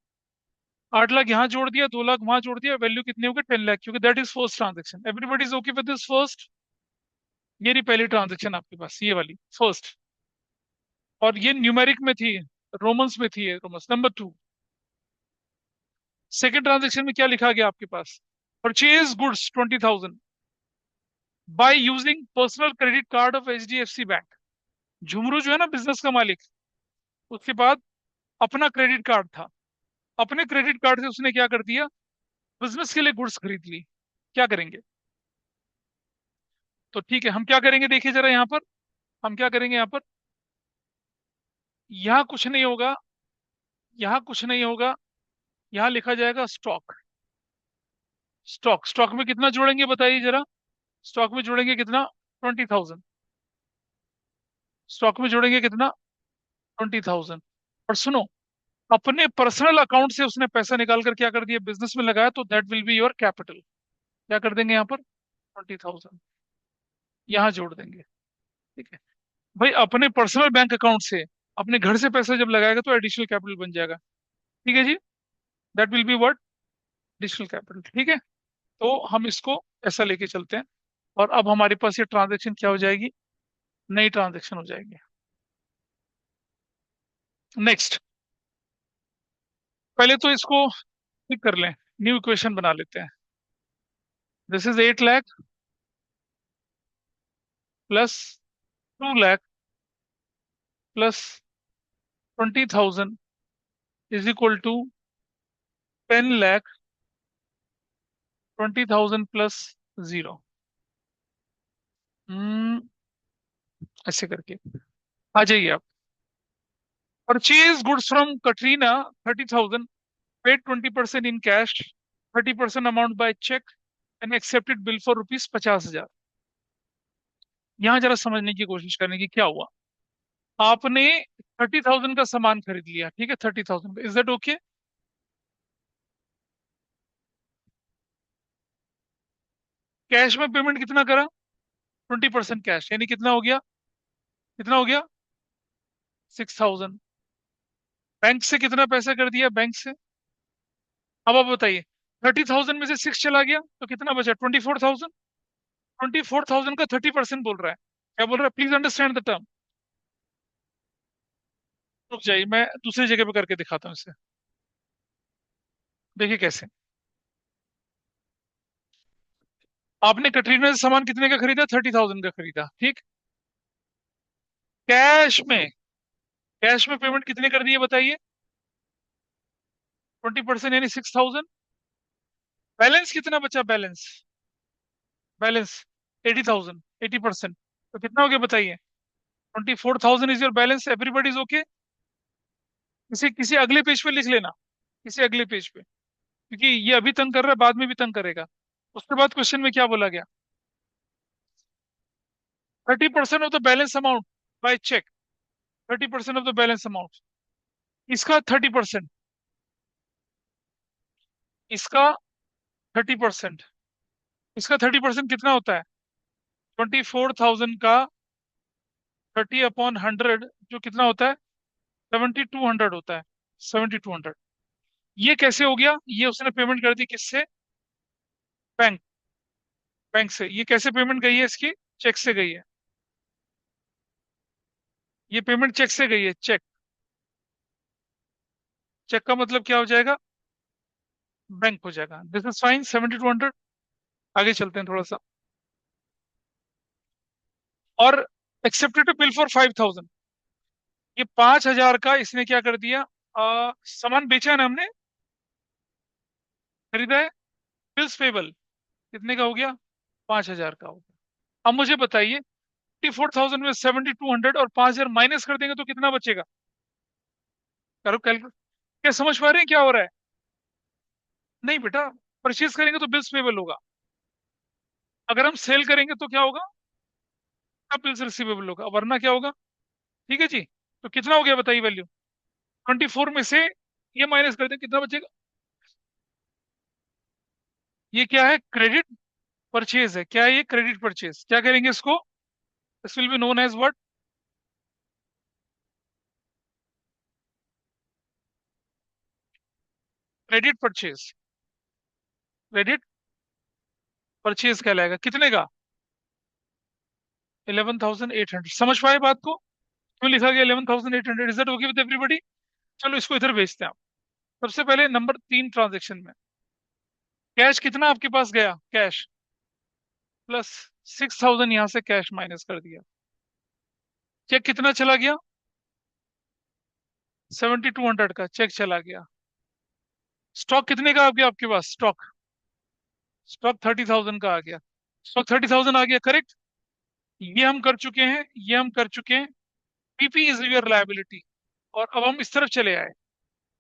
8 लाख यहाँ जोड़ दिया, 2 लाख वहां जोड़ दिया, वैल्यू कितनी होगी? 10 लाख, क्योंकि that is first transaction. Everybody is okay with this first? ये रही पहली ट्रांजेक्शन आपके पास, ये वाली फर्स्ट। और ये न्यूमेरिक में थी, रोमन्स में थी, रोमन्स। नंबर 2, सेकेंड ट्रांजेक्शन में क्या लिखा गया आपके पास? Purchase goods 20,000 by using personal credit card of HDFC bank. Jhumru जो है ना बिजनेस का मालिक, उसके बाद अपना क्रेडिट कार्ड था, अपने क्रेडिट कार्ड से उसने क्या कर दिया? बिजनेस के लिए गुड्स खरीद ली। क्या करेंगे? तो ठीक है, हम क्या करेंगे देखिए जरा यहाँ पर। हम क्या करेंगे यहाँ पर? यहाँ कुछ नहीं होगा, यहाँ कुछ नहीं होगा, यहाँ लिखा जाएगा स्टॉक। स्टॉक, स्टॉक में कितना जोड़ेंगे बताइए जरा? स्टॉक में जोड़ेंगे कितना? 20,000। स्टॉक में जोड़ेंगे कितना? 20,000। और सुनो, अपने पर्सनल अकाउंट से उसने पैसा निकाल कर क्या कर दिया? बिजनेस में लगाया, तो that will be your capital. क्या कर देंगे यहाँ पर? 20,000 यहाँ जोड़ देंगे। ठीक है भाई, अपने पर्सनल बैंक अकाउंट से अपने घर से पैसा जब लगाएगा तो एडिशनल कैपिटल बन जाएगा। ठीक है जी, that will be what? Additional capital. ठीक है, तो हम इसको ऐसा लेके चलते हैं। और अब हमारे पास ये ट्रांजेक्शन क्या हो जाएगी? नई ट्रांजेक्शन हो जाएगी। नेक्स्ट, पहले तो इसको ठीक कर लें, न्यू इक्वेशन बना लेते हैं। This is 8 lakh plus 2 lakh plus 20,000 is equal to 10 lakh 20,000 plus 0। ऐसे करके आ जाइए आप। Purchase goods from Katrina 30,000, paid 20% in cash, 30% amount by cheque and accepted bill for rupees 50,000। यहाँ जरा समझने की कोशिश करने की क्या हुआ। आपने 30,000 का सामान खरीद लिया, ठीक है, 30,000 इज दैट ओके? कैश में पेमेंट कितना करा? 20% कैश, यानी कितना हो गया? कितना हो गया? 6,000। बैंक से कितना पैसा कर दिया बैंक से? अब आप बताइए, 30,000 में से 6 चला गया तो कितना बचा? 24,000। 24,000 का 30% बोल रहा है। क्या बोल रहा है? Please understand the term. रुक जाइए, मैं दूसरी जगह पे करके दिखाता हूँ इसे। देखिए कैसे। आपने कटरीना से सामान कितने का खरीदा? 30,000 का खरीदा, ठीक। कैश में, कैश में पेमेंट कितने कर दिए बताइए? 20% यानी 6,000। बैलेंस कितना बचा? Balance, balance 80,000, 80%। तो कितना हो गया बताइए? 24,000 is your balance. Everybody is okay? किसी किसी अगले पेज पे लिख लेना, किसी अगले पेज पे, क्योंकि ये अभी तंग कर रहा है, बाद में भी तंग करेगा। उसके बाद क्वेश्चन में क्या बोला गया? 30% off the balance amount by cheque, 30% off the balance amount. इसका 30%, इसका 30%, इसका 30% कितना होता है? 24,000 का 30/100 जो कितना होता है? 7,200 होता है, 7,200। ये कैसे हो गया? ये उसने पेमेंट कर दी किससे? बैंक, बैंक से। ये कैसे पेमेंट गई है इसकी? चेक से गई है। ये पेमेंट चेक से गई है, चेक। चेक का मतलब क्या हो जाएगा? बैंक हो जाएगा। This is fine, 7,200। आगे चलते हैं थोड़ा सा। और एक्सेप्टेड बिल फॉर 5,000, ये 5,000 का इसने क्या कर दिया? सामान बेचा है ना हमने, खरीदा है। बिल्स पेबल कितने का हो गया? 5,000 का हो गया। अब मुझे बताइए, 54,000 में 7,200 और 5,000 माइनस कर देंगे तो कितना बचेगा? करो कैलकुलेट। क्या समझ पा रहे हैं क्या हो रहा है? नहीं बेटा, परचेज करेंगे तो बिल्स पेबल होगा, अगर हम सेल करेंगे तो क्या होगा? तब बिल्स रिसीवेबल होगा, वरना क्या होगा? ठीक है जी। तो कितना हो गया बताइए वैल्यू? 24 में से ये माइनस कर दें, कितना बचेगा? ये क्या है? क्रेडिट परचेज है। क्या है ये? Credit purchase. क्या करेंगे इसको? This will be known as what? Credit purchase. Credit purchase कहलाएगा। कितने का? 11,800। समझ पाए बात को? क्यों लिखा गया 11,800? Is that okay with everybody? चलो इसको इधर भेजते हैं आप। सबसे पहले नंबर 3 ट्रांजेक्शन में कैश कितना आपके पास गया? कैश प्लस 6,000, यहां से कैश माइनस कर दिया। चेक कितना चला गया? 7,200 का चेक चला गया। स्टॉक कितने का आ गया आपके पास? स्टॉक, स्टॉक 30,000 का आ गया। स्टॉक 30,000 आ गया, करेक्ट। ये हम कर चुके हैं, ये हम कर चुके हैं। PP is your liability. और अब हम इस तरफ चले आए।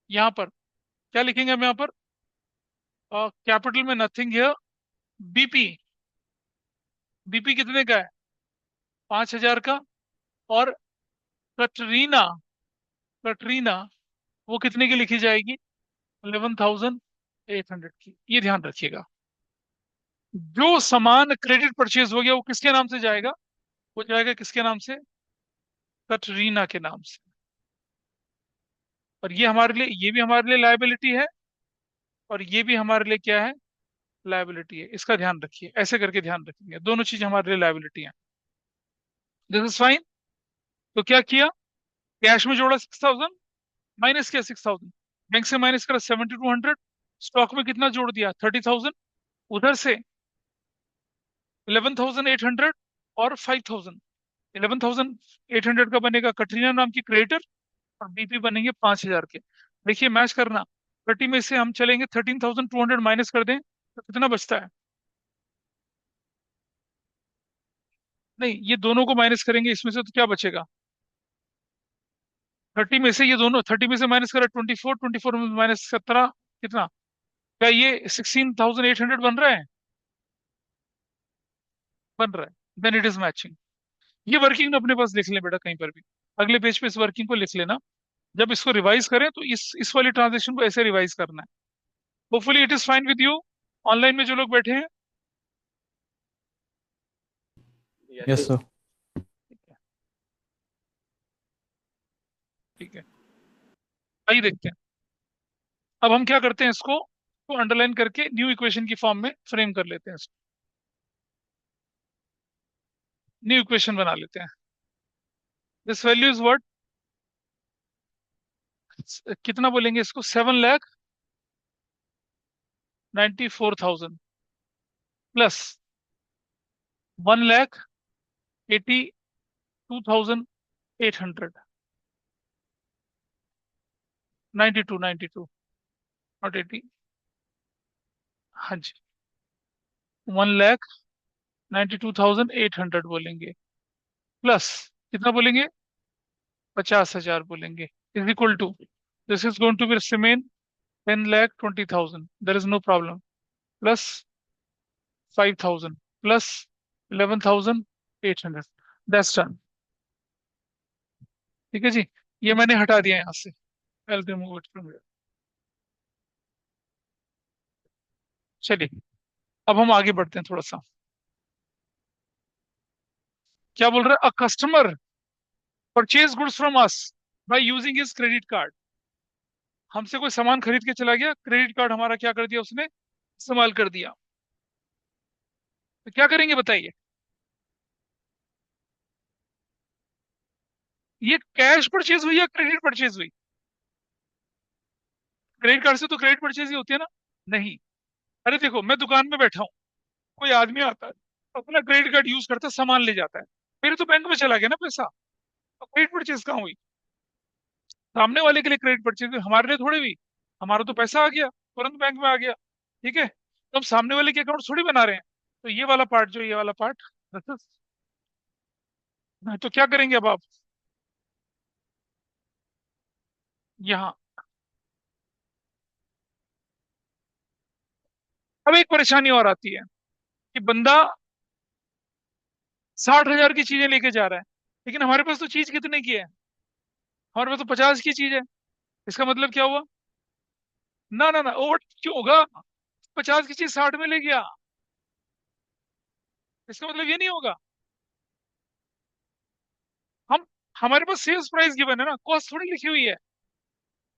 यहाँ पर क्या लिखेंगे हम? यहाँ पर कैपिटल में नथिंग हियर। बीपी, बीपी कितने का है? 5,000 का। और कटरीना, कटरीना वो कितने की लिखी जाएगी? 11,800 की। ये ध्यान रखिएगा। जो सामान क्रेडिट परचेज हो गया वो किसके नाम से जाएगा? वो जाएगा किसके नाम से? कटरीना के नाम से। और ये हमारे लिए, ये भी हमारे लिए लायबिलिटी है, और ये भी हमारे लिए क्या है? लायबिलिटी है। इसका ध्यान रखिए, ऐसे करके ध्यान रखेंगे, दोनों चीज हमारे लिए लायबिलिटी है। This is fine. तो क्या किया? कैश में जोड़ा 6,000, माइनस किया 6,000, बैंक से माइनस करा 7,200, स्टॉक में कितना जोड़ दिया? 30,000, उधर से 11,800 और 5,000। 11,800 का बनेगा कटरीना नाम की क्रेडिटर, और बीपी बनेंगे 5,000 के। देखिए मैच करना, 30 में से हम चलेंगे 13,200 माइनस कर दें तो कितना बचता है? नहीं, ये दोनों को माइनस करेंगे इसमें से तो क्या बचेगा? 30 में से ये दोनों, 30 में से माइनस करा 24, 24 में माइनस 17, कितना? क्या ये 16,800 बन रहा है? बन रहा है। Then it is matching. ये वर्किंग अपने पास लिख लें बेटा कहीं पर भी, अगले पेज पे इस वर्किंग को लिख लेना। जब इसको रिवाइज करें तो इस वाली ट्रांजेक्शन को ऐसे रिवाइज करना है। Hopefully it is fine with you, online में जो लोग बैठे हैं। Yes, sir. ठीक है, ठीक है, आइए देखते हैं। अब हम क्या करते हैं, इसको को अंडरलाइन करके न्यू इक्वेशन की फॉर्म में फ्रेम कर लेते हैं इसको। न्यू इक्वेशन बना लेते हैं। This value is what? कितना बोलेंगे इसको? 7,94,000 प्लस 1,82,800। 92 नॉट 80। हाँ जी, 1,92,800 बोलेंगे, प्लस कितना बोलेंगे? 50,000 बोलेंगे, is equal to, this is going to be remain 10,20,000, there is no problem, plus 5,000 plus 11,800, that's done. ठीक है जी, ये मैंने हटा दिया यहाँ से। I'll remove it from here। चलिए, अब हम आगे बढ़ते हैं थोड़ा सा। क्या बोल रहे हैं? A customer purchase goods from us by using his credit card. हमसे कोई सामान खरीद के चला गया, क्रेडिट कार्ड हमारा क्या कर दिया उसने? इस्तेमाल कर दिया। तो क्या करेंगे बताइए? ये कैश परचेज हुई या क्रेडिट परचेज हुई? क्रेडिट कार्ड से तो क्रेडिट परचेज ही होती है ना? नहीं। अरे देखो, मैं दुकान में बैठा हूँ, कोई आदमी आता है, अपना क्रेडिट कार्ड यूज करता है, सामान ले जाता है, मेरे तो बैंक में चला गया ना पैसा, तो क्रेडिट परचेज कहाँ हुई? सामने वाले के लिए क्रेडिट परचेज हुई, हमारे लिए थोड़ी हुई। हमारा तो पैसा आ गया, तुरंत बैंक में आ गया। ठीक है, तो हम सामने वाले के अकाउंट थोड़ी बना रहे हैं। तो ये वाला पार्ट, जो ये वाला पार्ट, तो क्या करेंगे अब आप? यहाँ अब एक परेशानी और आती है कि बंदा 60,000 की चीजें लेके जा रहा है, लेकिन हमारे पास तो चीज कितने की है? हमारे पास तो 50 की चीज है। इसका मतलब क्या हुआ? ना ना ना, ओवर क्यों होगा? 50 की चीज 60 में ले गया, इसका मतलब ये नहीं होगा। हम हमारे पास सेल्स प्राइस गिवन है ना, कॉस्ट थोड़ी लिखी हुई है।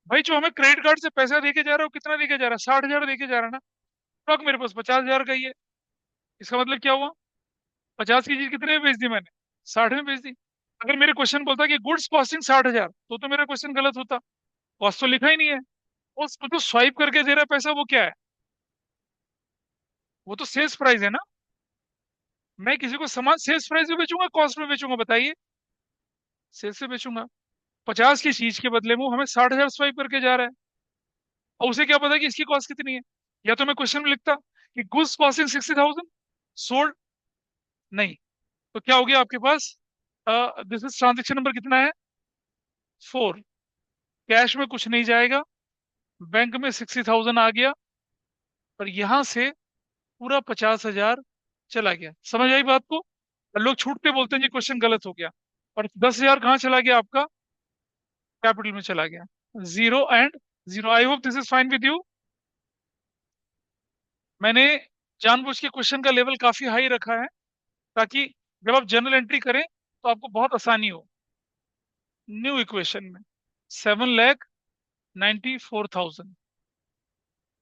भाई जो हमें क्रेडिट कार्ड से पैसा देके जा रहा है वो कितना देके जा रहा है? 60,000 देके जा रहा है ना। स्टॉक मेरे पास 50,000 का ही है। इसका मतलब क्या हुआ? 50 की चीज कितने में बेच दी मैंने? 60 में बेच दी। अगर मेरे क्वेश्चन बोलता कि गुड्स कॉस्टिंग 60,000, तो मेरा क्वेश्चन गलत होता। कॉस्ट तो लिखा ही नहीं है। उसको जो स्वाइप करके दे रहा है पैसा, वो क्या है? वो तो सेल्स प्राइस है ना। मैं किसी को सामान सेल्स प्राइस में बेचूंगा, कॉस्ट में बेचूंगा बताइए? सेल्स से बेचूंगा। 50 की चीज के बदले में वो हमें 60,000 स्वाइप करके जा रहा है, और उसे क्या पता कि इसकी कॉस्ट कितनी है? या तो मैं क्वेश्चन में लिखता कि गुड्स कॉस्टिंग 60,000 सोल्ड, नहीं। तो क्या हो गया आपके पास? दिस इज ट्रांजेक्शन नंबर कितना है? 4। कैश में कुछ नहीं जाएगा, बैंक में 60,000 आ गया, और यहां से पूरा 50,000 चला गया। समझ आई बात को? और लोग छूट के बोलते हैं जी क्वेश्चन गलत हो गया। और 10,000 कहाँ चला गया आपका? कैपिटल में चला गया। Zero and zero. I hope this is fine with you. मैंने जानबूझ के क्वेश्चन का लेवल काफी हाई रखा है, ताकि जब आप जनरल एंट्री करें तो आपको बहुत आसानी हो। न्यू इक्वेशन में 7,94,000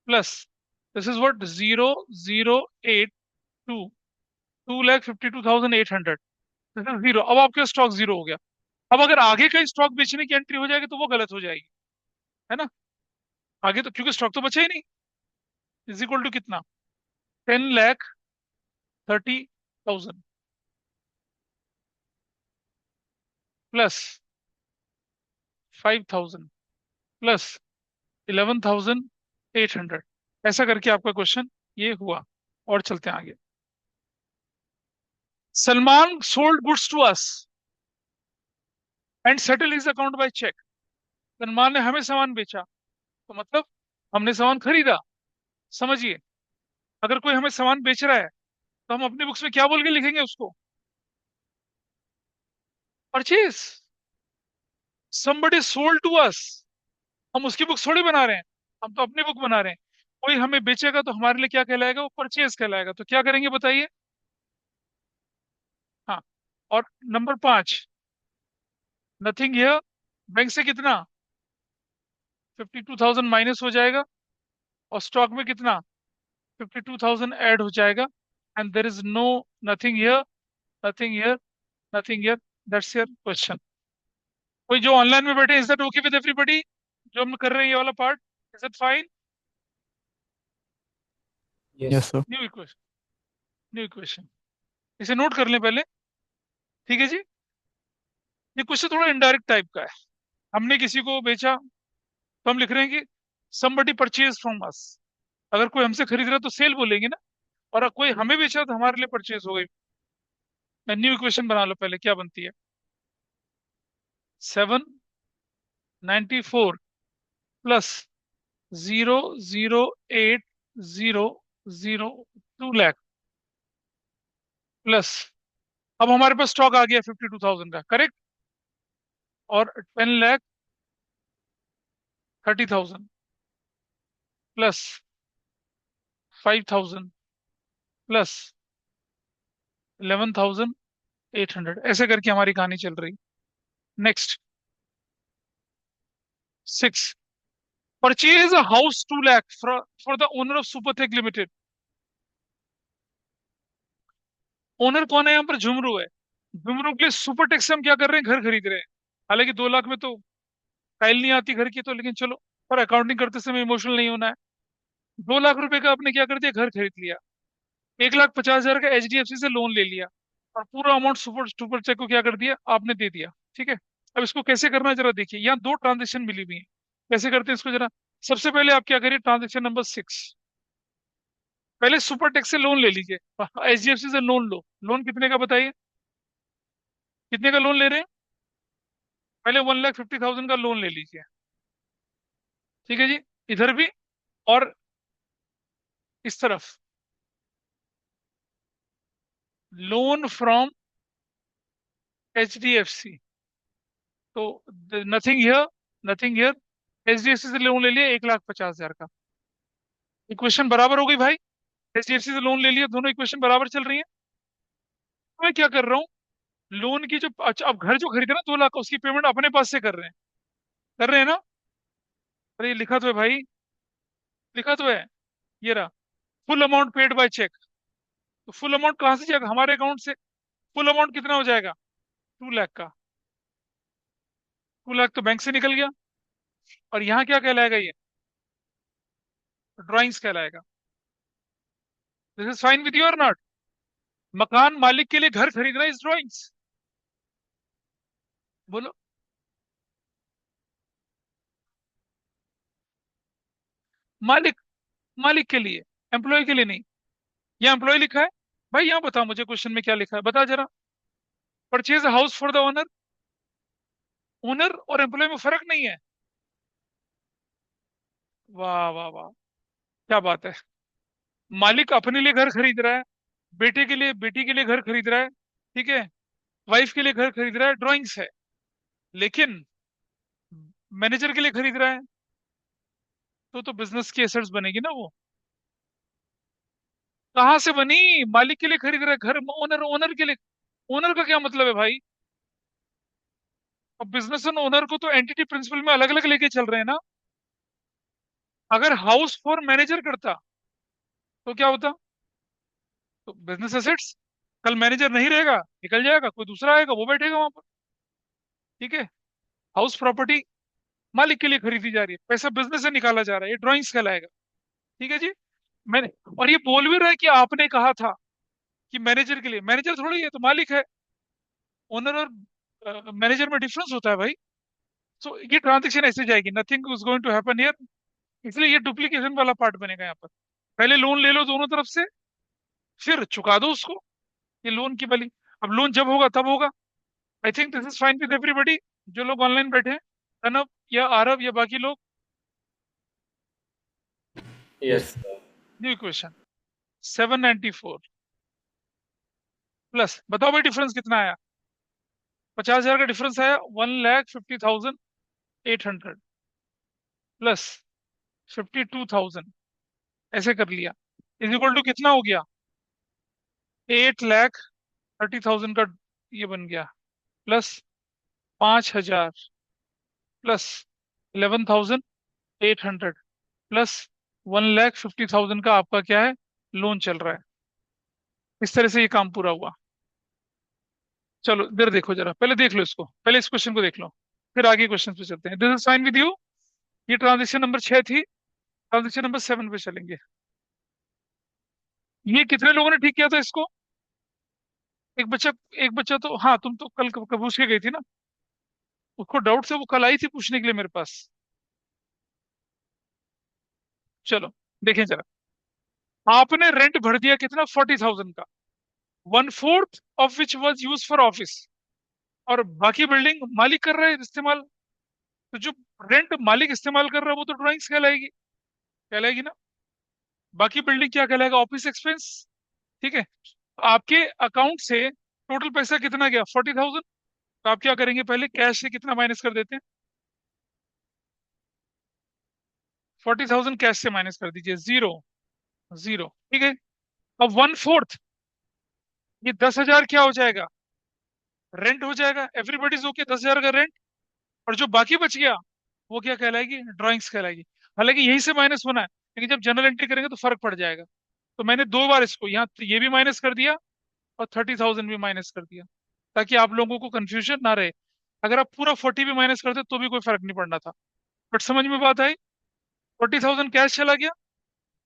plus, this is what, 0,082, 2,52,800, this is zero. अब आपके स्टॉक जीरो हो गया। अब अगर आगे का स्टॉक बेचने की एंट्री हो जाएगी तो वो गलत हो जाएगी, है ना? आगे तो क्योंकि स्टॉक तो बचा ही नहीं। इज इक्वल टू कितना? 10,30,000 प्लस 5,000 प्लस 11,800, ऐसा करके आपका क्वेश्चन ये हुआ। और चलते हैं आगे। Salman sold goods to us and settle his account by cheque. Salman ने हमें सामान बेचा, तो मतलब हमने सामान खरीदा। समझिए, अगर कोई हमें सामान बेच रहा है तो हम अपनी बुक्स में क्या बोल के लिखेंगे उसको? Purchase. somebody sold to us। हम उसकी बुक थोड़ी बना रहे हैं, हम तो अपनी बुक बना रहे हैं। कोई हमें बेचेगा तो हमारे लिए क्या कहलाएगा? वो परचेज कहलाएगा। तो क्या करेंगे बताइए? हाँ। और नंबर 5, नथिंग हियर। बैंक से कितना? 52,000 माइनस हो जाएगा, और स्टॉक में कितना? 52,000 ऐड हो जाएगा। And there is no nothing here, nothing here, nothing here. That's your question. कोई जो ऑनलाइन में बैठे, is that okay with everybody? जो हम कर रहे हैं ये वाला part, is it fine? Yes, sir. New equation, new equation, इसे नोट कर लें पहले। ठीक है जी। ये क्वेश्चन थोड़ा इनडायरेक्ट टाइप का है। हमने किसी को बेचा तो हम लिख रहे हैं कि somebody परचेज फ्रॉम अस। अगर कोई हमसे खरीद रहा है तो सेल बोलेंगे ना, और कोई हमें बेचा तो हमारे लिए परचेज हो गई। मैं न्यू इक्वेशन बना लो पहले, क्या बनती है? 794 प्लस 008,002 लाख प्लस, अब हमारे पास स्टॉक आ गया 52,000 का, करेक्ट? और 10,30,000 प्लस 5,000 प्लस 11,800, ऐसे करके हमारी कहानी चल रही। Next 6, purchase a house 2 lakh for the owner of Supertech limited. Owner कौन है यहाँ पर? झुमरू है। झुमरू के लिए सुपरटेक से हम क्या कर रहे हैं? घर खरीद रहे हैं। हालांकि 2 लाख में तो फाइल नहीं आती घर की, तो लेकिन चलो, पर अकाउंटिंग करते समय इमोशनल नहीं होना है। 2 लाख रुपए का आपने क्या कर दिया? घर खरीद लिया। 1,50,000 का एचडीएफसी से लोन ले लिया, और पूरा अमाउंट सुपर सुपर चेक को क्या कर दिया? आपने दे दिया। ठीक है। अब इसको कैसे करना है जरा देखिए। यहाँ 2 ट्रांजेक्शन मिली हुई है, कैसे करते हैं इसको जरा। सबसे पहले आप क्या करिए, ट्रांजेक्शन नंबर 6, पहले सुपर टेक्स से लोन ले लीजिए, एचडीएफसी से लोन लो। लोन कितने का बताइए? कितने का लोन ले रहे हैं? पहले 1,50,000 का लोन ले लीजिए। ठीक है जी। इधर भी, और इस तरफ लोन फ्रॉम एचडीएफसी। तो nothing here, nothing here. HDFC से लोन ले लिया 1,50,000 का। इक्वेशन बराबर हो गई भाई। एचडीएफसी से लोन ले लिया, दोनों इक्वेशन बराबर चल रही है। मैं क्या कर रहा हूँ, लोन की जो, अच्छा, अब घर जो खरीदे ना 2 लाख, उसकी पेमेंट अपने पास से कर रहे हैं। कर रहे हैं ना? अरे ये लिखा तो है भाई, लिखा तो है। ये रहा, full amount paid by cheque. तो फुल अमाउंट कहाँ से जाएगा? हमारे अकाउंट से। फुल अमाउंट कितना हो जाएगा? 2 लाख का। 2 लाख तो बैंक से निकल गया। और यहाँ क्या कहलाएगा? ये ड्राइंग्स कहलाएगा। This is fine with you और नॉट? मकान मालिक के लिए घर खरीदना इज ड्राइंग्स। बोलो। मालिक, मालिक के लिए, एम्प्लॉय के लिए नहीं। यहाँ एम्प्लॉय लिखा है। भाई यहाँ बता मुझे, क्वेश्चन में क्या लिखा है बता जरा। Purchase house for the owner. Owner और एम्प्लॉय में फर्क नहीं है। वाह वाह वाह, क्या बात है। मालिक अपने लिए घर खरीद रहा है, बेटे के लिए, बेटी के लिए घर खरीद रहा है, ठीक है, वाइफ के लिए घर खरीद रहा है, ड्राइंग्स है। लेकिन मैनेजर के लिए खरीद रहा है, तो बिजनेस की एसेट्स बनेगी ना वो। कहाँ से बनी? मालिक के लिए खरीद रहा है घर, ओनर, ओनर के लिए। ओनर का क्या मतलब है भाई? अब बिजनेस एंड ओनर को तो एंटिटी प्रिंसिपल में अलग अलग लेके चल रहे हैं ना। अगर हाउस फॉर मैनेजर करता तो क्या होता? तो बिजनेस एसेट्स, कल मैनेजर नहीं रहेगा, निकल जाएगा, कोई दूसरा आएगा, वो बैठेगा वहां पर। ठीक है। हाउस प्रॉपर्टी मालिक के लिए खरीदी जा रही है, पैसा बिजनेस से निकाला जा रहा है, ये ड्राइंग्स कहलाएगा। ठीक है जी। मैंने, और ये बोल भी रहा है कि आपने कहा था कि मैनेजर के लिए। मैनेजर थोड़ी है, तो मालिक है। ओनर और मैनेजर में डिफरेंस होता है भाई। सो ये ट्रांजेक्शन ऐसे जाएगी, nothing is going to happen here. इसलिए ये डुप्लीकेशन वाला पार्ट बनेगा यहाँ पर। पहले लोन ले लो दोनों तरफ से, फिर चुका दो उसको, ये लोन की बली। अब लोन जब होगा तब होगा। I think this is fine with everybody, जो लोग ऑनलाइन बैठे हैं, कनव या आरव या बाकी लोग। Yes. न्यू इक्वेशन 794 प्लस, बताओ भाई डिफरेंस कितना आया? 50,000 का डिफरेंस आया, 1,50,800 प्लस 52,000, ऐसे कर लिया, इज इक्वल टू कितना हो गया? 8,30,000 का ये बन गया, प्लस 5,000 प्लस 11,800 प्लस 1,50,000 का आपका क्या है, लोन चल रहा है। इस तरह से ये काम पूरा हुआ। चलो इधर देखो जरा, पहले देख लो इसको, पहले इस क्वेश्चन को देख लो, फिर आगे क्वेश्चन पे चलते हैं। This is fine with you. ये ट्रांजेक्शन नंबर 6 थी, ट्रांजेक्शन नंबर 7 पे चलेंगे। ये कितने लोगों ने ठीक किया था इसको? एक बच्चा, एक बच्चा तो हाँ, तुम तो कल पूछ के गई थी ना, उसको डाउट से वो कल आई थी पूछने के लिए मेरे पास। चलो देखें जरा, आपने रेंट भर दिया कितना, 40,000 का, 1/4 of which was use for office, और बाकी बिल्डिंग मालिक कर रहा है इस्तेमाल। तो जो रेंट मालिक इस्तेमाल कर रहा है वो तो ड्राइंग्स कहलाएगी, कहलाएगी ना। बाकी बिल्डिंग क्या कहलाएगा, ऑफिस एक्सपेंस। ठीक है, आपके अकाउंट से टोटल पैसा कितना गया, 40,000। तो आप क्या करेंगे, पहले कैश से कितना माइनस कर देते हैं, 40,000 कैश से माइनस कर दीजिए, जीरो, जीरो। ठीक है, अब 1/4, ये 10,000 क्या हो जाएगा, रेंट हो जाएगा। एवरीबडीज ओके, 10,000 का रेंट। और जो बाकी बच गया वो क्या कहलाएगी, ड्राइंग्स कहलाएगी। हालांकि यही से माइनस होना है, लेकिन जब जनरल एंट्री करेंगे तो फर्क पड़ जाएगा। तो मैंने दो बार इसको यहाँ ये भी माइनस कर दिया और 30,000 भी माइनस कर दिया, ताकि आप लोगों को कंफ्यूजन ना रहे। अगर आप पूरा 40 भी माइनस करते तो भी कोई फर्क नहीं पड़ना था। बट समझ में बात आई? 40,000 कैश चला गया,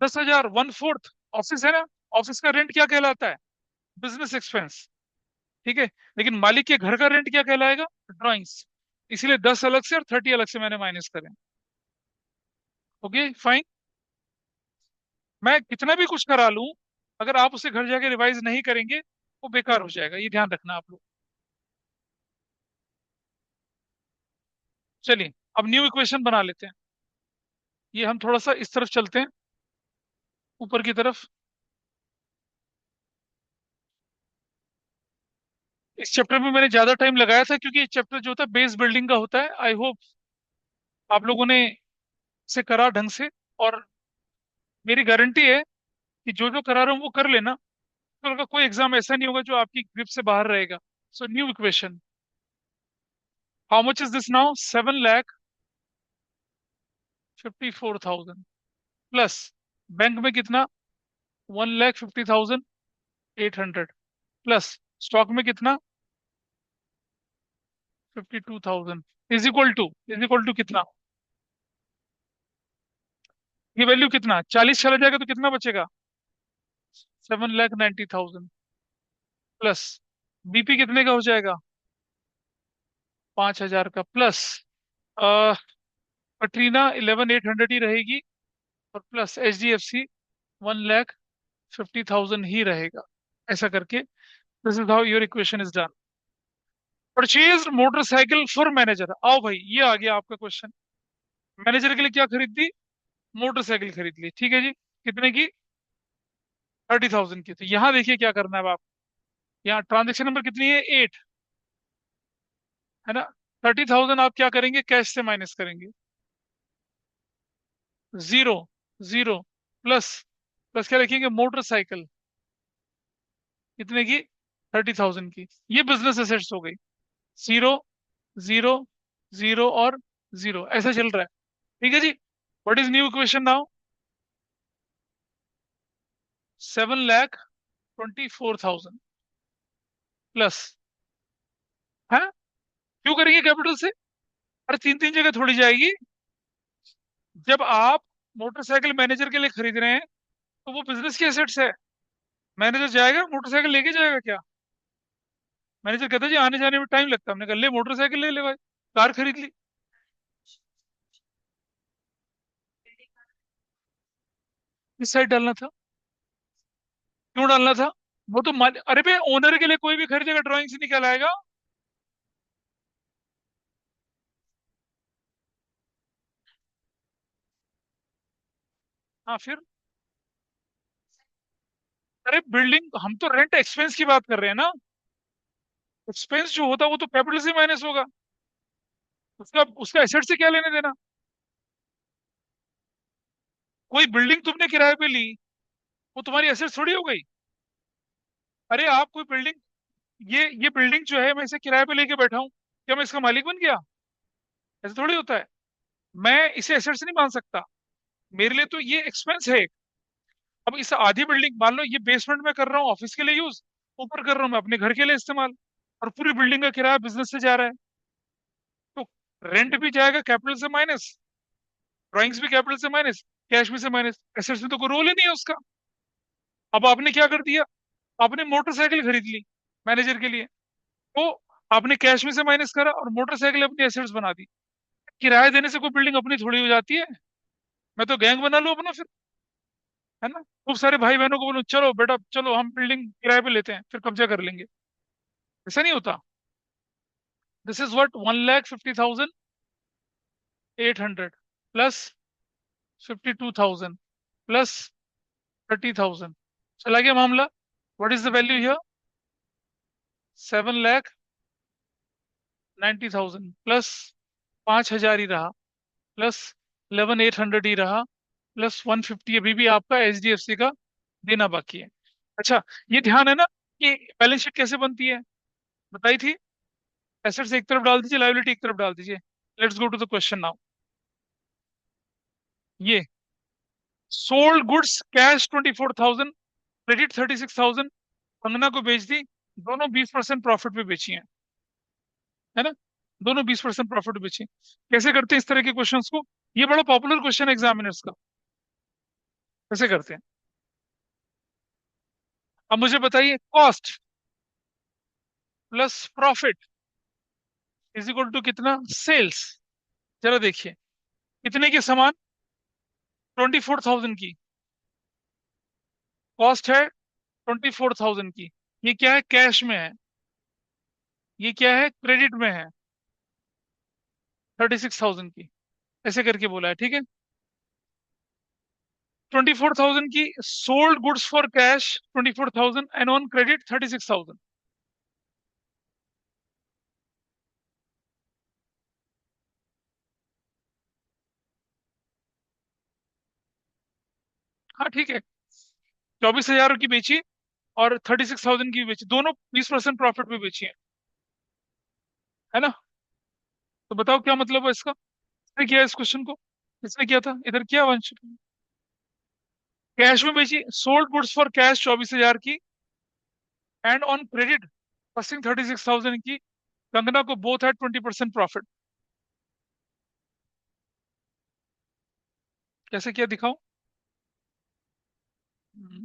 10,000 1/4 ऑफिस है ना, ऑफिस का रेंट क्या कहलाता है, बिजनेस एक्सपेंस। ठीक है, लेकिन मालिक के घर का रेंट क्या कहलाएगा, ड्राइंग्स। इसीलिए 10 अलग से और 30 अलग से मैंने माइनस करे। Okay fine. मैं कितना भी कुछ करा लूं, अगर आप उसे घर जाके रिवाइज नहीं करेंगे वो बेकार हो जाएगा, ये ध्यान रखना आप लोग। चलिए अब न्यू इक्वेशन बना लेते हैं। ये हम थोड़ा सा इस तरफ चलते हैं, ऊपर की तरफ। इस चैप्टर में मैंने ज्यादा टाइम लगाया था क्योंकि ये चैप्टर जो होता है बेस बिल्डिंग का होता है। आई होप आप लोगों ने इसे करा ढंग से, और मेरी गारंटी है कि जो जो करा रहा हूँ वो कर लेना, तो का कोई एग्जाम ऐसा नहीं होगा जो आपकी ग्रिप से बाहर रहेगा। So new equation, how much is this now, 7,54,000 plus bank में कितना, 1,50,800 प्लस स्टॉक में कितना, 52,000 इज इक्वल टू कितना, ये वैल्यू कितना, 40 चला जाएगा तो कितना बचेगा, 7,90,000 प्लस बीपी कितने का हो जाएगा, 5,000 का, प्लस कटरीना 11,800 ही रहेगी, और प्लस HDFC 1,50,000 ही रहेगा। ऐसा करके this is how your equation is done. Purchase motorcycle for manager, आओ भाई ये आ गया आपका क्वेश्चन। मैनेजर के लिए क्या खरीद दी, मोटरसाइकिल खरीद ली। ठीक है जी, कितने की, 30,000 की। तो यहाँ देखिए क्या करना है अब आप, यहाँ ट्रांजेक्शन नंबर कितनी है, 8 है ना। 30,000 आप क्या करेंगे, कैश से माइनस करेंगे, जीरो, जीरो, प्लस, प्लस क्या रखेंगे, मोटरसाइकिल कितने की, 30,000 की। ये बिजनेस एसेट्स हो गई, जीरो, जीरो, जीरो और जीरो, ऐसा चल रहा है। ठीक है जी, what is new equation now, 7,24,000 plus, है, क्यों करेंगे कैपिटल से, अरे तीन तीन जगह थोड़ी जाएगी। जब आप मोटरसाइकिल मैनेजर के लिए खरीद रहे हैं तो वो बिजनेस की एसेट्स है। मैनेजर जाएगा मोटरसाइकिल लेके जाएगा क्या, मैनेजर कहता है जी आने जाने में टाइम लगता है, हमने कहा ले मोटरसाइकिल ले ले भाई, कार खरीद ली। इस साइड डालना था। क्यों डालना था? वो तो अरे भाई, ओनर के लिए कोई भी खरीदेगा ड्राइंग से निकल आएगा। हाँ फिर। अरे बिल्डिंग, हम तो रेंट एक्सपेंस की बात कर रहे हैं ना। एक्सपेंस जो होता है वो तो कैपिटल से माइनस होगा। उसका उसका एसेट से क्या लेने देना। कोई बिल्डिंग तुमने किराए पे ली, वो तुम्हारी एसेट थोड़ी हो गई। अरे आप कोई बिल्डिंग, ये बिल्डिंग जो है मैं इसे किराए पे लेके बैठा हूँ, क्या मैं इसका मालिक बन गया? ऐसा थोड़ी होता है। मैं इसे एसेट से नहीं मान सकता। मेरे लिए तो ये एक्सपेंस है। अब इस आधी बिल्डिंग, मान लो ये बेसमेंट में कर रहा हूँ ऑफिस के लिए यूज, ऊपर कर रहा हूँ मैं अपने घर के लिए इस्तेमाल, और पूरी बिल्डिंग का किराया बिजनेस से जा रहा है। तो रेंट भी जाएगा कैपिटल से माइनस, ड्राइंग्स भी कैपिटल से माइनस, कैश भी से माइनस, एसेट्स में तो कोई रोल ही नहीं है उसका। अब आपने क्या कर दिया, आपने मोटरसाइकिल खरीद ली मैनेजर के लिए, तो आपने कैश में से माइनस करा और मोटरसाइकिल अपनी एसेट्स बना दी। किराया देने से कोई बिल्डिंग अपनी थोड़ी हो जाती है। मैं तो गैंग बना लूं अपना फिर, है ना, खूब सारे भाई बहनों को बोलूं चलो बेटा चलो हम बिल्डिंग किराए पे लेते हैं फिर कब्जा कर लेंगे। ऐसा नहीं होता। This is what 1,50,800 plus 52,000 plus 30,000। चला गया मामला। What is the value here? 7,90,000 plus 5,000 ही रहा, प्लस 11,800 ही रहा, प्लस 150 अभी भी आपका एचडीएफसी का देना बाकी है। अच्छा, ये ध्यान है ना कि बैलेंस शीट कैसे बनती है, बताई थी। एसेट्स एक तरफ डाल दीजिए, लायबिलिटी एक तरफ डाल दीजिए। Let's go to the question now. ये sold goods cash 24,000, credit 36,000, Kangana को बेच दी। दोनों 20% प्रॉफिट पे बेची हैं, है ना। दोनों 20% प्रॉफिट पे बेची हैं। कैसे करते हैं इस तरह के क्वेश्चंस को? ये बड़ा पॉपुलर क्वेश्चन है एग्जामिनर्स का। कैसे करते हैं? अब मुझे बताइए, cost plus profit is equal to कितना? सेल्स। जरा देखिए, कितने की सामान? 24,000 की। कॉस्ट है 24,000 की। ये क्या है? कैश में है। ये क्या है? क्रेडिट में है, 36,000 की। ऐसे करके बोला है, ठीक है। 24,000 की sold goods for cash 24,000 and on credit 36,000। हाँ ठीक है, 24,000 की बेची और 36,000 की भी बेची, दोनों 20% प्रॉफिट में बेची है ना। तो बताओ क्या मतलब है इसका। किसने किया इस क्वेश्चन को? किसने किया था? इधर किया वंश। कैश में बेची, सोल्ड गुड्स फॉर कैश 24,000 की एंड ऑन क्रेडिट फर्स्टिंग 36,000 की। कंगना को बोथ है 20% प्रॉफिट। कैसे किया दिखाओ।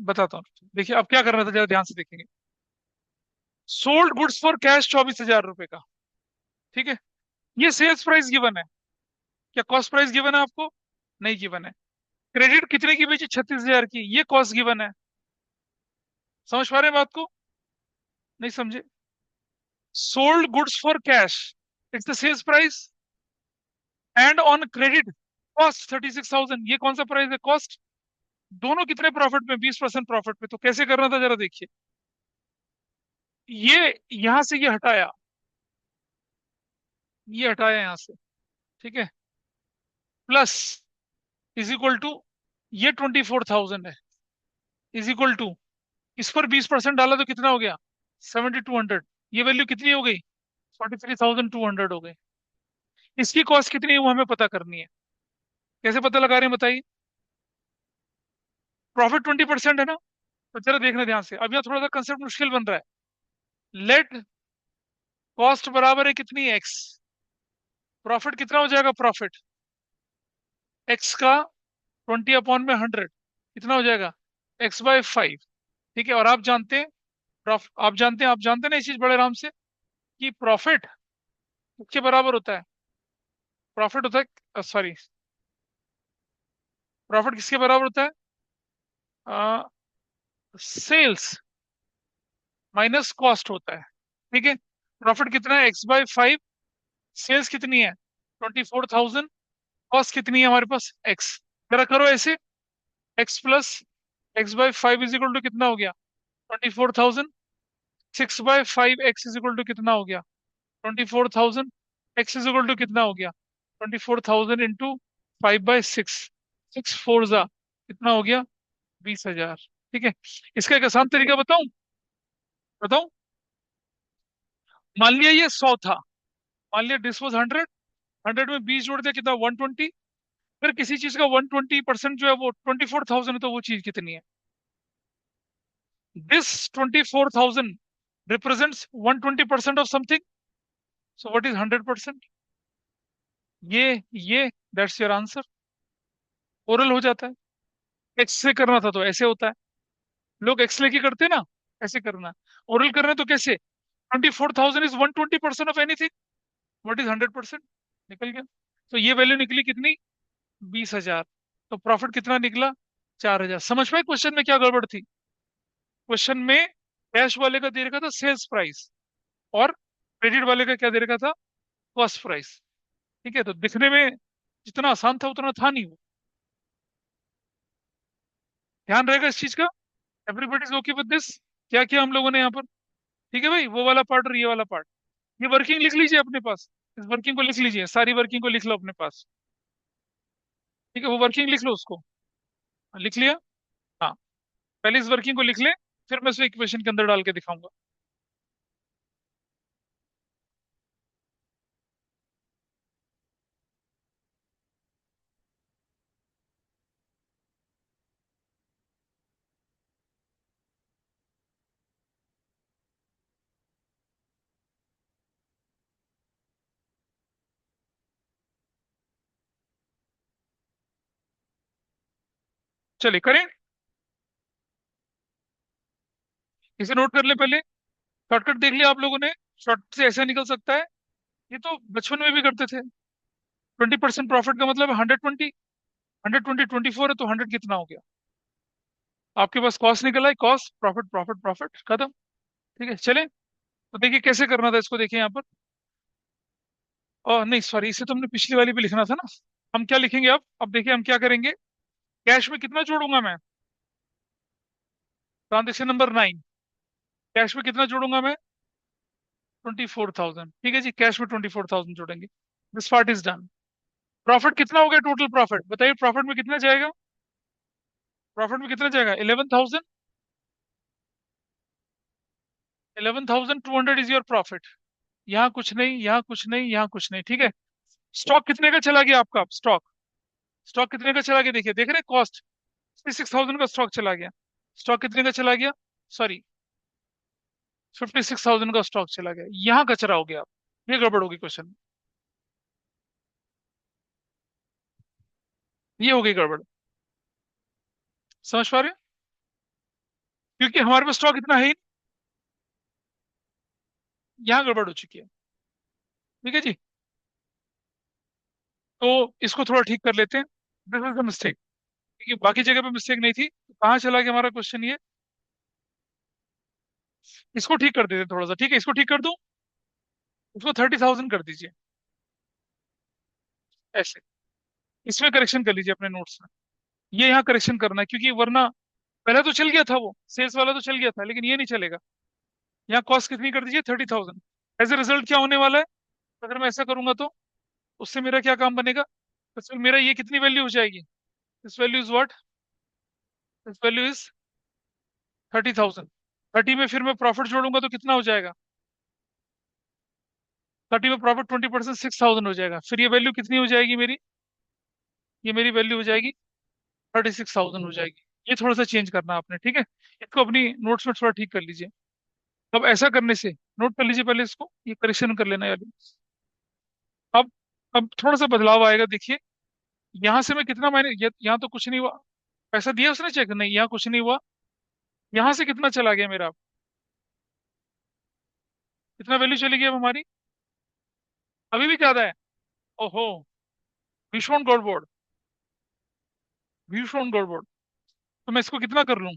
बताता हूँ, देखिए अब क्या करना था, जरा ध्यान से देखेंगे। सोल्ड गुड्स फॉर कैश 24,000 रुपए का, ठीक है। ये सेल्स प्राइस गिवन है। क्या कॉस्ट प्राइस गिवन है आपको? नहीं गिवन है। क्रेडिट कितने की बेची? 36,000 की, ये कॉस्ट गिवन है। समझ पा रहे हैं बात को? नहीं समझे? Sold goods for cash, it's the sales price, and on credit cost 36,000, ये कौन सा प्राइस है? कॉस्ट। दोनों कितने प्रॉफिट में? 20% प्रॉफिट में। तो कैसे करना था जरा देखिए। ये यहां से ये हटाया, ये हटाया यहां से, ठीक है। प्लस इज इक्वल टू, ये 24,000 है, इज इक्वल टू, इस पर 20% डाला तो कितना हो गया? 7,200। ये वैल्यू कितनी हो गई? 43,200 हो गई। इसकी कॉस्ट कितनी है वो हमें पता करनी है। कैसे पता लगा रहे हैं बताइए। प्रॉफिट 20% है ना। तो जरा देखना ध्यान से, अब यहाँ थोड़ा सा कंसेप्ट मुश्किल बन रहा है। लेट कॉस्ट बराबर है कितनी? एक्स। प्रॉफिट कितना हो जाएगा? प्रॉफिट एक्स का 20/100 कितना हो जाएगा? x/5। ठीक है। और आप जानते हैं, आप जानते हैं ना ये चीज बड़े आराम से, कि प्रॉफिट के बराबर होता है। प्रॉफिट होता है, सॉरी, प्रॉफिट किसके बराबर होता है? सेल्स माइनस कॉस्ट होता है। ठीक है, प्रॉफिट कितना है? x/5। सेल्स कितनी है? 24,000। कॉस्ट कितनी है हमारे पास? x। जरा करो ऐसे, x+x/5 इज इक्वल टू कितना हो गया? 24,000। 6/5 x इज इक्वल टू कितना हो गया? 24,000। x इज इक्वल टू कितना हो गया? 24,000 इंटू 5/6। 6 4 कितना हो गया? 20,000। ठीक है, इसका एक आसान तरीका बताऊं? बताऊं? मान लिया ये 100 था। मान लिया दिस वॉज 100। 100 में 20 जोड़ दिया, कितना? 120। फिर किसी चीज का 120% जो है वो 24,000 है, तो वो चीज कितनी है? This 24,000 represents 120% of something. So what is 100%? ये दैट्स योर आंसर। ओरल हो जाता है। एक्स से करना था तो ऐसे होता है, लोग एक्स लेके करते हैं ना, ऐसे करना है। ओरल कर रहे हैं तो कैसे? 24,000 is 120% of anything. What is 100%? निकल गया। तो ये वैल्यू निकली कितनी? 20,000। तो प्रॉफिट कितना निकला? 4,000। समझ पाए क्वेश्चन में क्या गड़बड़ थी? क्वेश्चन में कैश वाले का दे रखा था सेल्स प्राइस, और क्रेडिट वाले का क्या दे रखा था? Cost price. ठीक है, तो दिखने में जितना आसान था उतना था नहीं वो। ध्यान रहेगा इस चीज का। Everybody is okay with this? क्या किया हम लोगों ने यहाँ पर? ठीक है भाई, वो वाला पार्ट और ये वाला पार्ट। ये वर्किंग लिख लीजिए अपने पास। इस वर्किंग को लिख लीजिए, सारी वर्किंग को लिख लो अपने पास। ठीक है, वो वर्किंग लिख लो उसको। लिख लिया? हाँ, पहले इस वर्किंग को लिख ले, फिर मैं उसे इक्वेशन के अंदर डाल के दिखाऊंगा। चलिए करें, इसे नोट कर ले पहले। शॉर्टकट देख लिया आप लोगों ने? शॉर्ट से ऐसा निकल सकता है। ये तो बचपन में भी करते थे। 20% प्रॉफिट का मतलब 120। 120 24 है तो 100 कितना हो गया? आपके पास कॉस्ट निकला है, कॉस्ट प्रॉफिट प्रॉफिट प्रॉफिट खत्म। ठीक है, चले। तो देखिए कैसे करना था इसको, देखिए यहाँ पर। नहीं सॉरी, इसे तो हमने पिछली वाली पे लिखना था ना। हम क्या लिखेंगे अब देखिए हम क्या करेंगे। कैश में कितना जोड़ूंगा मैं? Transaction number 9। कैश में कितना जोड़ूंगा मैं? 24,000। ठीक है जी, कैश में 24,000 जोड़ेंगे। This part is done. Profit कितना हो गया? टोटल प्रॉफिट बताइए, प्रॉफिट में कितना जाएगा? प्रॉफिट में कितना जाएगा? 11,000। 11,200 इज योर प्रॉफिट। यहाँ कुछ नहीं, यहाँ कुछ नहीं, यहाँ कुछ नहीं। ठीक है, स्टॉक कितने का चला गया आपका? स्टॉक, स्टॉक कितने का चला गया? देखिए, देख रहे हैं? कॉस्ट 56,000 का स्टॉक चला गया। स्टॉक कितने का चला गया? सॉरी, 56,000 का स्टॉक चला गया। यहाँ कचरा हो गया। ये गड़बड़ होगी क्वेश्चन में। ये हो गई गड़बड़। समझ पा रहे हो? क्योंकि हमारे पास स्टॉक इतना है ही नहीं। यहाँ गड़बड़ हो चुकी है। ठीक है जी, तो इसको थोड़ा ठीक कर लेते हैं। दिस इज द मिस्टेक, क्योंकि बाकी जगह पे मिस्टेक नहीं थी, तो कहाँ चला गया हमारा क्वेश्चन ये? इसको ठीक कर देते हैं थोड़ा सा। ठीक है, इसको ठीक कर दूं। इसको 30,000 कर दीजिए ऐसे। इसमें करेक्शन कर लीजिए अपने नोट्स में। ये यहाँ करेक्शन करना है, क्योंकि वरना पहले तो चल गया था, वो सेल्स वाला तो चल गया था, लेकिन ये नहीं चलेगा। यहाँ कॉस्ट कितनी कर दीजिए? 30,000। एज ए रिजल्ट क्या होने वाला है अगर मैं ऐसा करूंगा तो? उससे मेरा क्या काम बनेगा? तो फिर मेरा ये कितनी वैल्यू हो जाएगी? This value is what? This value is 30,000। 30 में फिर मैं प्रॉफिट जोड़ूंगा तो कितना हो जाएगा? 30 में प्रॉफिट 20%, 6,000 हो जाएगा। फिर ये वैल्यू कितनी हो जाएगी मेरी? ये मेरी वैल्यू हो जाएगी 36,000 हो जाएगी। ये थोड़ा सा चेंज करना आपने, ठीक है? इसको अपनी नोट्स में थोड़ा ठीक कर लीजिए। अब ऐसा करने से, नोट कर लीजिए पहले इसको, ये करेक्शन कर लेना यार। अब अब थोड़ा सा बदलाव आएगा, देखिए। यहाँ से मैं कितना, मैंने यहाँ तो कुछ नहीं हुआ। पैसा दिया उसने चेक? नहीं, यहाँ कुछ नहीं हुआ। यहाँ से कितना चला गया मेरा? कितना वैल्यू चली गई अब हमारी? अभी भी ज्यादा है। ओहो, भीषण गड़बड़। व्यू फ्रॉम गड़बड़। तो मैं इसको कितना कर लूं,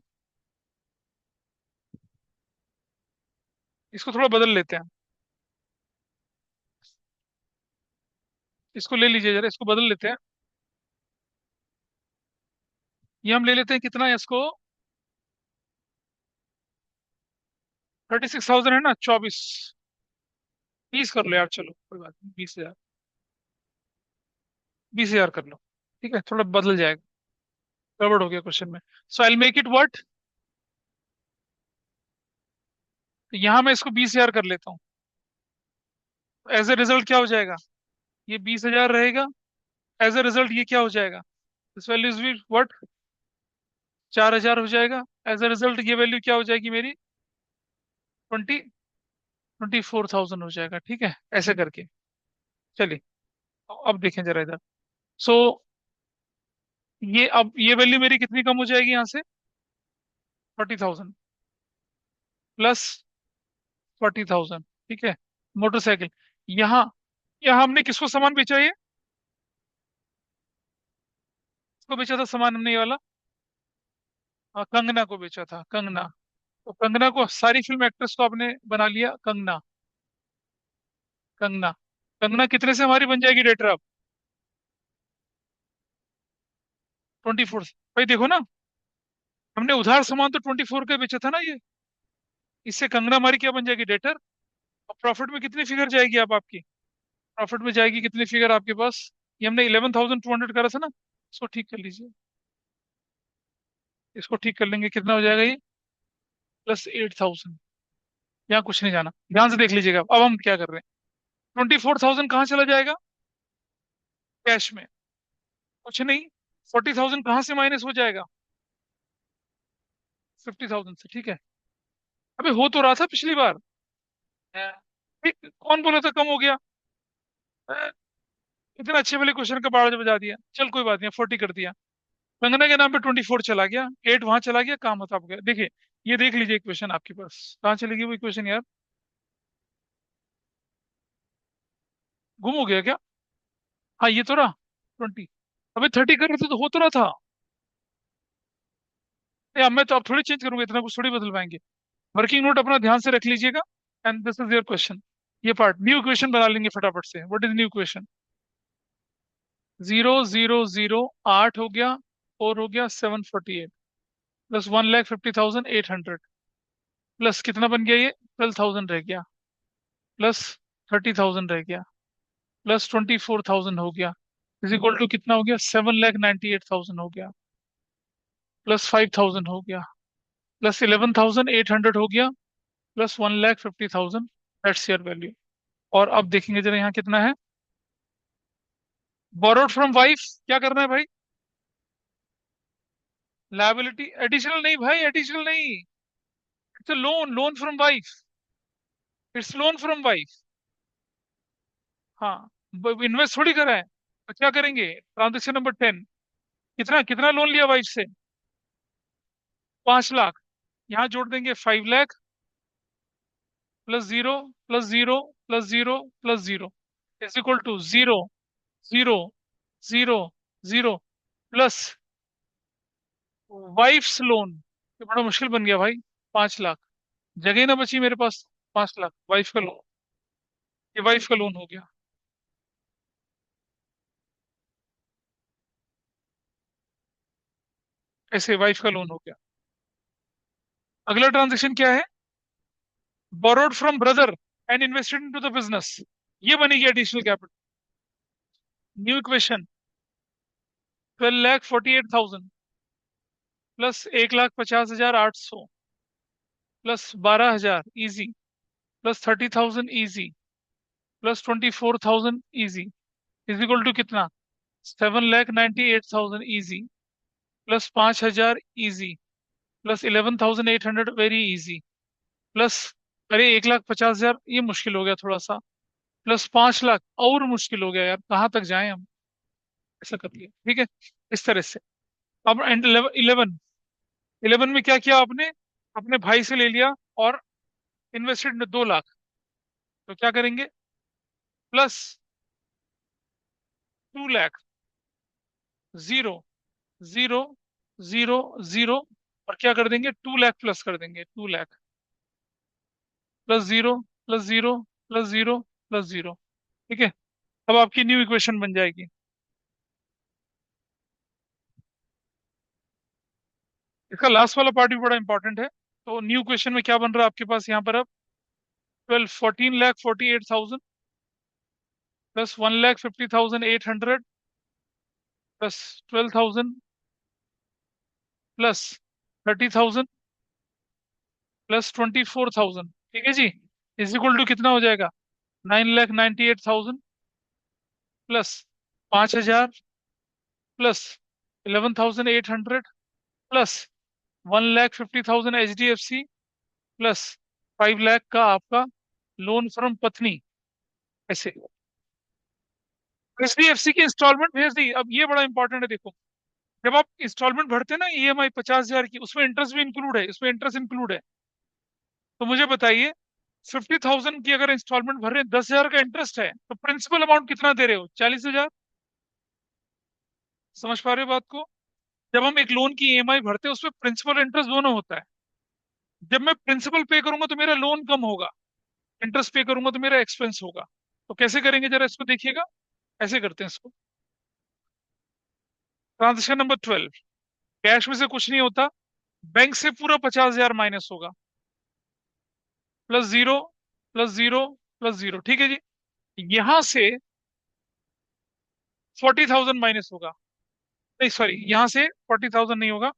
इसको थोड़ा बदल लेते हैं, इसको ले लीजिए जरा, इसको बदल लेते हैं। ये हम ले लेते हैं कितना है इसको, 36,000 है ना, 24, 20 कर लो यार, चलो कोई बात नहीं, 20,000, 20,000 कर लो। ठीक है, थोड़ा बदल जाएगा, गड़बड़ हो गया क्वेश्चन में। सो आई मेक इट व्हाट, यहां मैं इसको 20,000 कर लेता हूँ। एज ए रिजल्ट क्या हो जाएगा, ये 20,000 रहेगा। एज ए रिजल्ट ये क्या हो जाएगा, दिस वैल्यू इज व्हाट, 4,000 हो जाएगा। एज ए रिजल्ट ये वैल्यू क्या हो जाएगी मेरी, 24,000 हो जाएगा। ठीक है, ऐसे करके। चलिए अब देखें जरा इधर। सो ये अब ये वैल्यू मेरी कितनी कम हो जाएगी यहाँ से, 40,000 प्लस 40,000। ठीक है, मोटरसाइकिल। यहाँ यहाँ हमने किसको सामान बेचा, ये किसको बेचा था सामान हमने, ये वाला, कंगना को बेचा था, कंगना। तो कंगना को, सारी फिल्म एक्ट्रेस को आपने बना लिया कंगना, कंगना। कंगना कितने से हमारी बन जाएगी डेटर अब, 24। भाई देखो ना, हमने उधार सामान तो 24 का बेचा था ना ये, इससे कंगना हमारी क्या बन जाएगी, डेटर। और प्रॉफिट में कितनी फिगर जाएगी अब आपकी, प्रॉफिट में जाएगी कितनी फिगर आपके पास, ये हमने 11,200 करा था ना, इसको ठीक कर लीजिए, इसको ठीक कर लेंगे, कितना हो जाएगा ये, +8,000। यहाँ कुछ नहीं जाना, ध्यान से देख लीजिएगा। अब हम क्या कर रहे हैं, 24,000 कहाँ चला जाएगा, कैश में, कुछ नहीं। 40,000 कहाँ से माइनस हो जाएगा, 50,000 से। ठीक है, अबे हो तो रहा था पिछली बार। हाँ, ठीक, कौन बोला था कम हो गया, हाँ, इतना अच्छे वाले क्वेश्चन का बारह बजा दिया। चल कोई बात नहीं, 40 कर दिया। कंगना के नाम पे 24 चला गया, 8 वहां चला गया, काम होता गया। देखिए, ये देख लीजिए क्वेश्चन आपके पास कहाँ चलेगी वो क्वेश्चन यार, गुम हो गया क्या। हाँ ये तो रहा 20, अबे 30 कर रहे थे तो हो तो रहा था। अब मैं तो अब थोड़ी चेंज करूंगा, इतना कुछ थोड़ी बदल पाएंगे। वर्किंग नोट अपना ध्यान से रख लीजिएगा। And this is your question, ये पार्ट न्यू क्वेश्चन बना लेंगे फटाफट से। व्हाट इज न्यू क्वेश्चन, 0,0,0, 8 हो गया, 4 हो गया, 748 प्लस 1,50,800 प्लस कितना बन गया ये, 12,000 रह गया, प्लस 30,000 रह गया, प्लस 24,000 हो गया, इज इक्वल टू कितना हो गया, 7,98,000 हो गया, प्लस 5,000 हो गया, प्लस 11,800 हो गया, प्लस 1,50,000। That's your value. और अब देखेंगे जरा यहाँ कितना है, बोरोड फ्रॉम वाइफ, क्या करना है भाई, लायबिलिटी, एडिशनल नहीं भाई, एडिशनल नहीं, it's loan, loan from wife, it's loan from wife. हाँ, इन्वेस्ट थोड़ी करा है, तो क्या करेंगे, ट्रांजेक्शन नंबर 10, कितना कितना लोन लिया वाइफ से, 5 लाख। यहाँ जोड़ देंगे 5 lakh, +0, +0, +0, +0 is equal to 0, 0, 0, 0 plus wife's loan. ये बड़ा मुश्किल बन गया भाई, 5 लाख, जगह ही ना बची मेरे पास, 5 लाख वाइफ का लोन, ये वाइफ का लोन हो गया। ऐसे वाइफ का लोन हो गया। अगला ट्रांजेक्शन क्या है, borrowed from brother and invested into the business, ये बनेगी additional capital. New equation, 12,48,000 plus 1,50,800 plus 12,000 easy, plus 30,000 easy, plus 24,000 easy is equal to कितना, 7,98,000 easy, plus 5,000 easy, plus 11,800 very easy, plus, अरे 1,50,000 ये मुश्किल हो गया थोड़ा सा, प्लस 5 लाख और मुश्किल हो गया यार, कहाँ तक जाएं हम, ऐसा कर लिया। ठीक है, इस तरह से। अब एंड 11, 11 में क्या किया आपने, अपने भाई से ले लिया और इन्वेस्टेड 2 लाख, तो क्या करेंगे, plus 2 lakh, 0, zero, zero, zero, और क्या कर देंगे, 2 लाख प्लस कर देंगे, 2 lakh plus zero, plus zero, plus zero, plus zero. ठीक है, अब आपकी न्यू इक्वेशन बन जाएगी। इसका लास्ट वाला पार्ट भी बड़ा इंपॉर्टेंट है। तो न्यू इक्वेशन में क्या बन रहा है आपके पास यहाँ पर अब, 14,48,000 प्लस 1,50,800 प्लस 12,000 प्लस 30,000 प्लस 24,000। ठीक है जी, इज इक्वल टू कितना हो जाएगा, 9,98,000 plus 5,000 plus 11,800 plus 1,50,000 HDFC plus 5 lakh का आपका लोन फ्रॉम पत्नी। ऐसे HDFC की इंस्टॉलमेंट भेज दी। अब ये बड़ा इंपॉर्टेंट है, देखो, जब आप इंस्टॉलमेंट भरते हैं ना EMI 50,000 की, उसमें इंटरेस्ट भी इंक्लूड है, इसमें इंटरेस्ट इंक्लूड है। तो मुझे बताइए, 50,000 की अगर इंस्टॉलमेंट भर रहे हैं, 10,000 का इंटरेस्ट है, तो प्रिंसिपल अमाउंट कितना दे रहे हो, 40,000। समझ पा रहे हो बात को? जब हम एक लोन की EMI भरते हैं, उसमें प्रिंसिपल इंटरेस्ट दोनों होता है। जब मैं प्रिंसिपल पे करूंगा तो मेरा लोन कम होगा, इंटरेस्ट पे करूंगा तो मेरा एक्सपेंस होगा। तो कैसे करेंगे जरा इसको देखिएगा। ऐसे करते हैं इसको, ट्रांजेक्शन नंबर 12, कैश में से कुछ नहीं होता, बैंक से पूरा 50,000 माइनस होगा, plus zero, plus zero, plus zero. ठीक है जी, यहां से 40,000 माइनस होगा, नहीं सॉरी, यहां से 40,000 नहीं होगा,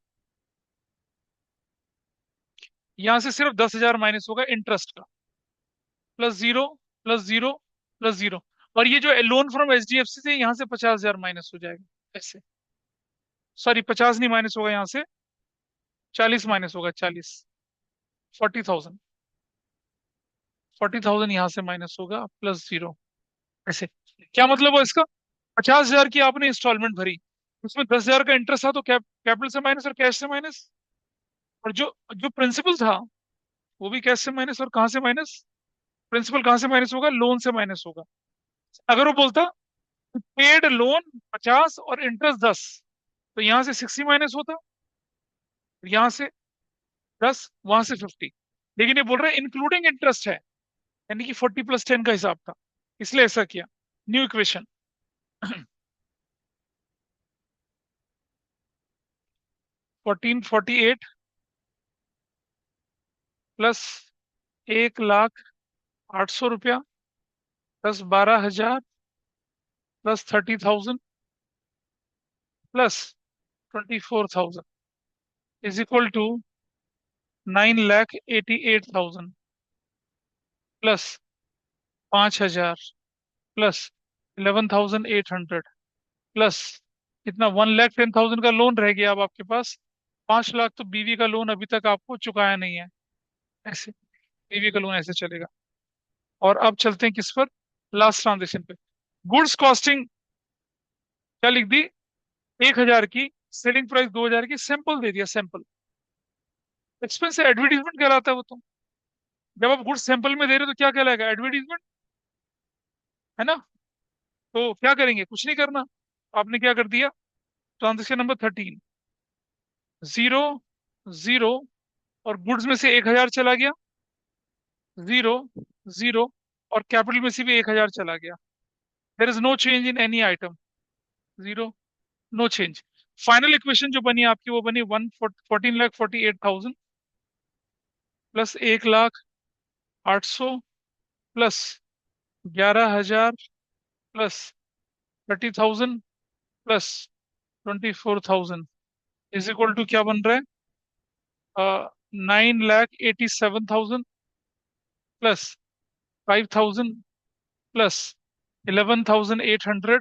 यहां से सिर्फ 10,000 माइनस होगा इंटरेस्ट का, plus zero, plus zero, plus zero. और ये जो लोन फ्रॉम HDFC से, यहाँ से 50,000 माइनस हो जाएगा, ऐसे। सॉरी, 50 नहीं माइनस होगा यहाँ से, 40 माइनस होगा, 40, 40,000, 40,000 यहाँ से माइनस होगा, प्लस जीरो, ऐसे। क्या मतलब है इसका, 50,000 की आपने इंस्टॉलमेंट भरी, उसमें 10,000 का इंटरेस्ट था, तो कैपिटल से माइनस और कैश से माइनस, और जो जो प्रिंसिपल था वो भी कैश से माइनस, और कहाँ से माइनस, प्रिंसिपल कहाँ से माइनस होगा, लोन से माइनस होगा। अगर वो बोलता पेड लोन 50 और इंटरेस्ट 10, तो यहाँ से 60 माइनस होता, यहाँ से 10, वहां से 50। लेकिन ये बोल रहा है इंक्लूडिंग इंटरेस्ट है, यानी कि 40 + 10 का हिसाब था, इसलिए ऐसा किया। New equation, 1448 plus 1,08,000 plus 12,000 plus 30,000 plus 24,000 is equal to 9,88,000 plus 5,000 plus 11,800 plus कितना, 1,10,000 का लोन रह गया अब आपके पास। 5 लाख तो बीवी का लोन अभी तक आपको चुकाया नहीं है, ऐसे बीवी का लोन ऐसे चलेगा। और अब चलते हैं किस पर, लास्ट ट्रांजेक्शन पे। गुड्स कॉस्टिंग क्या लिख दी, 1,000 की, सेलिंग प्राइस 2,000 की, सैंपल दे दिया, सैंपल। एक्सपेंस एडवर्टीजमेंट कहलाता है वो तो। जब आप गुड्स सैंपल में दे रहे हो तो क्या कहलाएगा, एडवर्टीजमेंट, है ना। तो क्या करेंगे, कुछ नहीं करना, आपने क्या कर दिया, ट्रांजेक्शन नंबर 13, जीरो, जीरो, और गुड्स में से 1,000 चला गया, जीरो, जीरो, और कैपिटल में से भी 1,000 चला गया। There is no change in any item, zero, no change. Final equation जो बनी आपकी, वो बनी 14,48,000 plus 1,08,000 plus 11,000 plus 30,000 plus 24,000 is equal to क्या बन रहा है, 9,87,000 plus 5,000 plus 11,800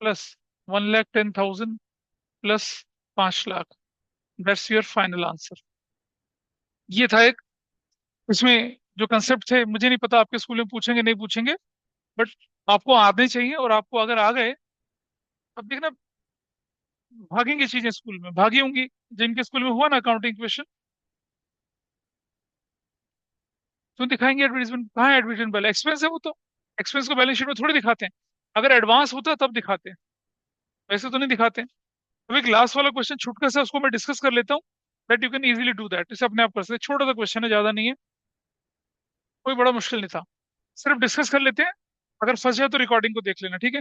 plus 1,10,000 plus 5 lakh. That's your final answer. ये था एक, इसमें जो कंसेप्ट थे, मुझे नहीं पता आपके स्कूल में पूछेंगे नहीं पूछेंगे, बट आपको आने चाहिए, और आपको अगर आ गए, अब देखना, भागेंगी चीजें स्कूल में, भागी होंगी। जिनके स्कूल में हुआ ना अकाउंटिंग क्वेश्चन, तो दिखाएंगे एडवर्टीजमेंट, कहाँ है एडवर्टीजमेंट, पहले एक्सपेंस है वो तो, एक्सपेंस को बैलेंस शीट में थोड़ी दिखाते हैं, अगर एडवांस होता है तब दिखाते हैं, वैसे तो नहीं दिखाते हैं। अब एक लास्ट वाला क्वेश्चन छुटका सा, उसको मैं डिस्कस कर लेता हूँ, that you can easily do that. इसे अपने आप कर सकते, छोटा सा क्वेश्चन है, ज्यादा नहीं है, कोई बड़ा मुश्किल नहीं था, सिर्फ डिस्कस कर लेते हैं। अगर फंस जाए तो रिकॉर्डिंग को देख लेना, ठीक है।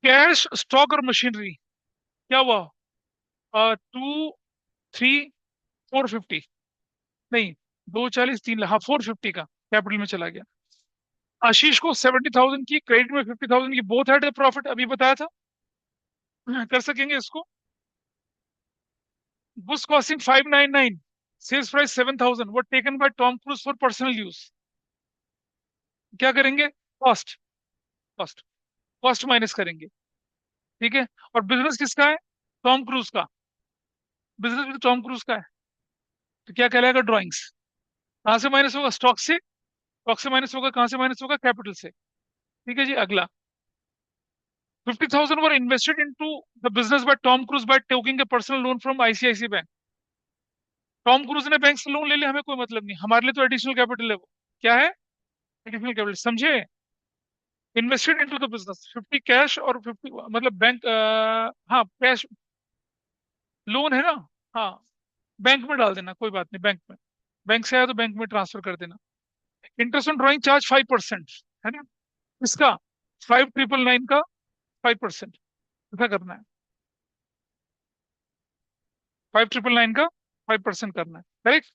कैश, स्टॉक और मशीनरी क्या हुआ? 2, 3, 450, नहीं, 240, 3 लाख, हाँ 450 का कैपिटल में चला गया। आशीष को 70,000 की, क्रेडिट में 50,000 की, बोथ हैड प्रॉफिट, अभी बताया था। कर सकेंगे इसको। बुश कॉस्टिंग 599, सेल्स प्राइस 7,000, वो taken by Tom cruise for personal use. क्या करेंगे? कॉस्ट, कॉस्ट, कॉस्ट माइनस करेंगे, ठीक है। और बिजनेस किसका है? टॉम क्रूज का। बिजनेस भी तो टॉम क्रूज का है, तो क्या कहलाएगा? ड्राइंग्स। कहां से माइनस होगा? स्टॉक से। स्टॉक से माइनस होगा, कहां से माइनस होगा? कैपिटल से। ठीक है जी, अगला। 50,000 were invested into the business by Tom Cruise by taking a personal loan from ICIC bank. Tom Cruise ने बैंक से लोन ले लिया, हमें कोई मतलब नहीं, हमारे लिए तो एडिशनल कैपिटल है वो। क्या है? एडिशनल कैपिटल, समझे? Invested into the business 50 cash और 50 मतलब बैंक, हाँ कैश, लोन है ना, हाँ, बैंक में डाल देना, कोई बात नहीं, बैंक में, बैंक से आया तो बैंक में ट्रांसफर कर देना। इंटरेस्ट ऑन ड्राइंग चार्ज 5%, है ना, इसका 5,999 का 5%, ऐसा करना है। 5,999 का 5% करना है, करेक्ट।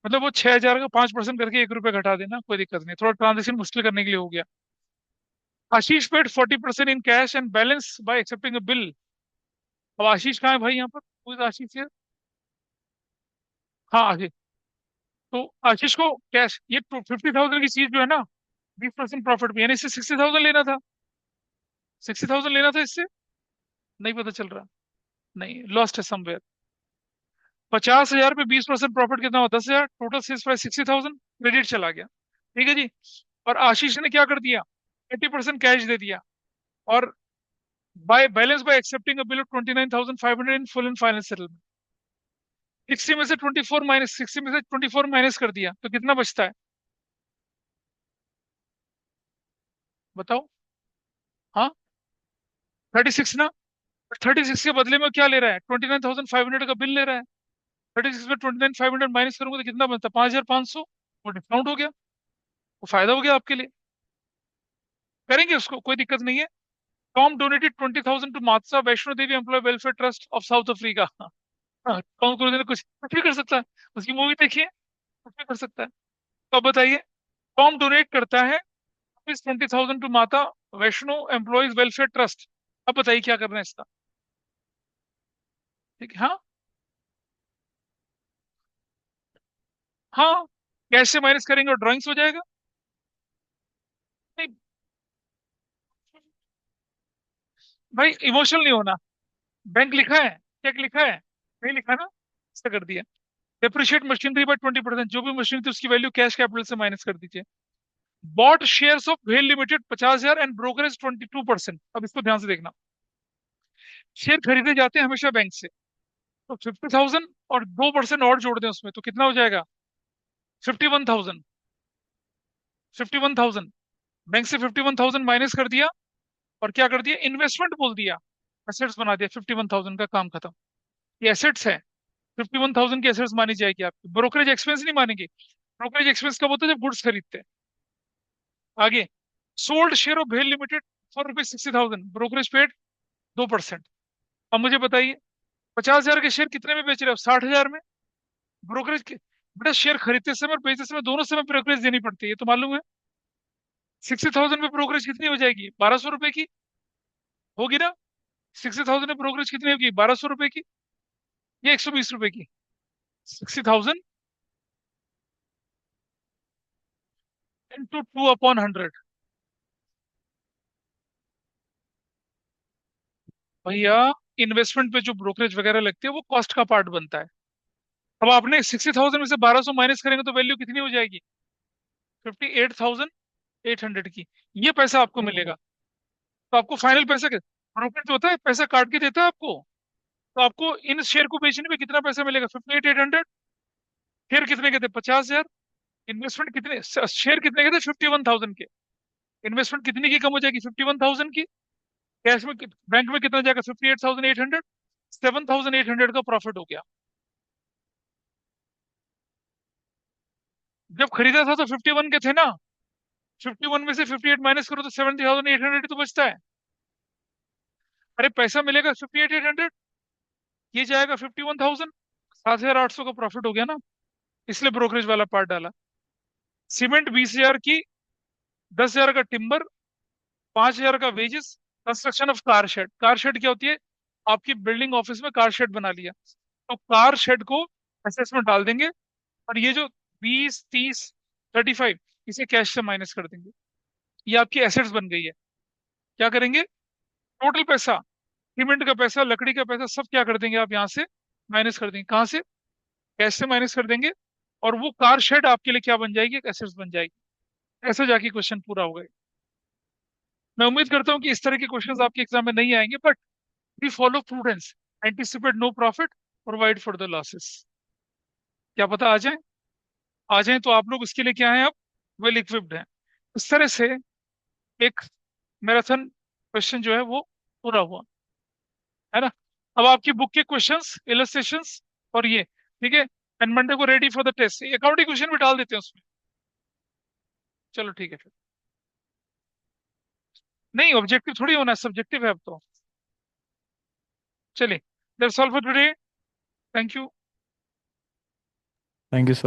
मतलब वो 6,000 का 5% करके 1 रुपये घटा देना, कोई दिक्कत नहीं, थोड़ा ट्रांजेक्शन मुश्किल करने के लिए हो गया। Ashish paid 40% in cash and balance by accepting a bill. अब आशीष कहाँ है भाई यहाँ पर? कोई आशीष है? हाँ आशीष। तो आशीष को कैश, ये 50,000 की चीज जो है ना, 20% प्रॉफिट में, यानी इससे 60,000 लेना था। 60,000 लेना था इससे, नहीं पता चल रहा, नहीं, लॉस्ट है समवेयर। 50,000 पे 20% प्रॉफिट कितना हुआ? 10,000, टोटल सेल्स प्राइस 60,000, क्रेडिट चला गया, ठीक है जी। और आशीष ने क्या कर दिया? 80% कैश दे दिया, और by balance by accepting a bill of 29,500 in full and final settlement. 60 में से 24 माइनस, 60 में से 24 माइनस कर दिया, तो कितना बचता है? बताओ। हाँ, 36 ना। 36 के बदले में क्या ले रहा है? 29,500 का बिल ले रहा है। 36 में 29,500 माइनस करूंगा तो कितना बनता है? 5,500। वो डिस्काउंट हो गया, वो फायदा हो गया आपके लिए, करेंगे उसको, कोई दिक्कत नहीं है। Tom donated 20,000 to Mata Vaishno Devi employ welfare trust of South Africa. हाँ, टॉम क्रूज ने कुछ भी कर सकता है, उसकी मूवी देखिए, कुछ भी कर सकता है। तो अब बताइए, टॉम डोनेट करता है 20,000 टू माता वैष्णो एम्प्लॉयज वेलफेयर ट्रस्ट। अब बताइए क्या करना है इसका? ठीक है, हाँ, हाँ, कैश से माइनस करेंगे और ड्राइंग्स हो जाएगा। नहीं भाई, इमोशनल नहीं होना। बैंक लिखा है, चेक लिखा है, नहीं लिखा ना, ऐसा कर दिया। डेप्रिशिएट मशीनरी बाय 20%, जो भी मशीन थी उसकी वैल्यू कैश कैपिटल से माइनस कर दीजिए। बॉट शेयर्स ऑफ भेल लिमिटेड 50,000 एंड ब्रोकरेज 22%। अब इसको ध्यान से देखना, शेयर खरीदे जाते हैं हमेशा बैंक से, तो 50,000 और 2% और जोड़ दें उसमें, तो कितना हो जाएगा? 51,000। 51,000, बैंक से 51,000 माइनस कर दिया, और क्या कर दिया? इन्वेस्टमेंट बोल दिया, एसेट्स बना दिया। 51,000 का काम खत्म, ये एसेट्स है। 51,000 की एसेट्स मानी जाएगी आपकी, ब्रोकरेज एक्सपेंस नहीं मानेंगे। ब्रोकरेज एक्सपेंस कब होता है? जब गुड्स खरीदते हैं। आगे, सोल्ड शेयर ऑफ भेल लिमिटेड फॉर ₹60,000, ब्रोकरेज पेड 2%। अब मुझे बताइए, 50,000 के शेयर कितने में बेच रहे हो? 60,000 में। ब्रोकरेज के, बेटा शेयर खरीदते समय और बेचते समय दोनों समय ब्रोकरेज देनी पड़ती है, ये तो मालूम है। 60,000 में ब्रोकरेज कितनी हो जाएगी? 1,200 रुपए की होगी ना। 60,000 में ब्रोकरेज कितनी होगी? 1,200 रुपए की, या 120 रुपए की? 60,000 इंटू 2/100। भैया, इन्वेस्टमेंट पे जो ब्रोकरेज वगैरह लगती है वो कॉस्ट का पार्ट बनता है। अब आपने 60,000 में से 1,200 माइनस करेंगे तो वैल्यू कितनी हो जाएगी? 58,800 की। ये पैसा आपको मिलेगा, तो आपको फाइनल पैसा, ब्रोकर जो होता है पैसा काट के देता है आपको, तो आपको इन शेयर को बेचने में कितना पैसा मिलेगा? 58,800। शेयर कितने के थे? 50,000। इन्वेस्टमेंट कितने, शेयर कितने के थे? 51,000 के। इन्वेस्टमेंट कितनी की कम हो जाएगी? 51,000 की। कैश में बैंक में कितना जाएगा? 58,800। 7,800 का प्रॉफिट हो गया। जब खरीदा था तो 51 के थे ना, 51 में से 58 माइनस करो तो 70,800 तो बचता है। अरे पैसा मिलेगा 58,800, ये जाएगा 51,000, 7,800 का प्रॉफिट हो गया ना, इसलिए ब्रोकरेज वाला पार्ट डाला। सीमेंट 20,000 की, 10,000 का टिम्बर, 5,000 का wages, construction of car shed. Car shed क्या होती है? आपकी बिल्डिंग ऑफिस में कार शेड बना लिया, तो कार शेड को एसेट्स में डाल देंगे, और ये जो 20, 30, 35, इसे कैश से माइनस कर देंगे। ये आपकी एसेट्स बन गई है। क्या करेंगे? टोटल पैसा, सीमेंट का पैसा, लकड़ी का पैसा, सब क्या कर देंगे आप यहाँ से माइनस कर देंगे। कहाँ से? कैश से माइनस कर देंगे, और वो कार शेड आपके लिए क्या बन जाएगी? एक एसेट्स बन जाएगी। ऐसे जाके क्वेश्चन पूरा हो गए। मैं उम्मीद करता हूँ कि इस तरह के क्वेश्चंस आपके एग्जाम में नहीं आएंगे, but we follow prudence, anticipate no profit, provide for the losses. क्या पता आ जाए। आ जाए तो आप लोग उसके लिए क्या है, आप वेल इक्विप्ड हैं। इस तरह से एक मैराथन क्वेश्चन जो है वो पूरा हुआ, है ना। अब आपकी बुक के क्वेश्चंस, इलस्ट्रेशंस और ये, ठीक है। एंड मंडे को ready for the test, accounting question भी डाल देते हैं उसमें। चलो ठीक है फिर। नहीं, ऑब्जेक्टिव थोड़ी होना है, सब्जेक्टिव है अब तो। चलिए, that's all for today. Thank you. Thank you, sir.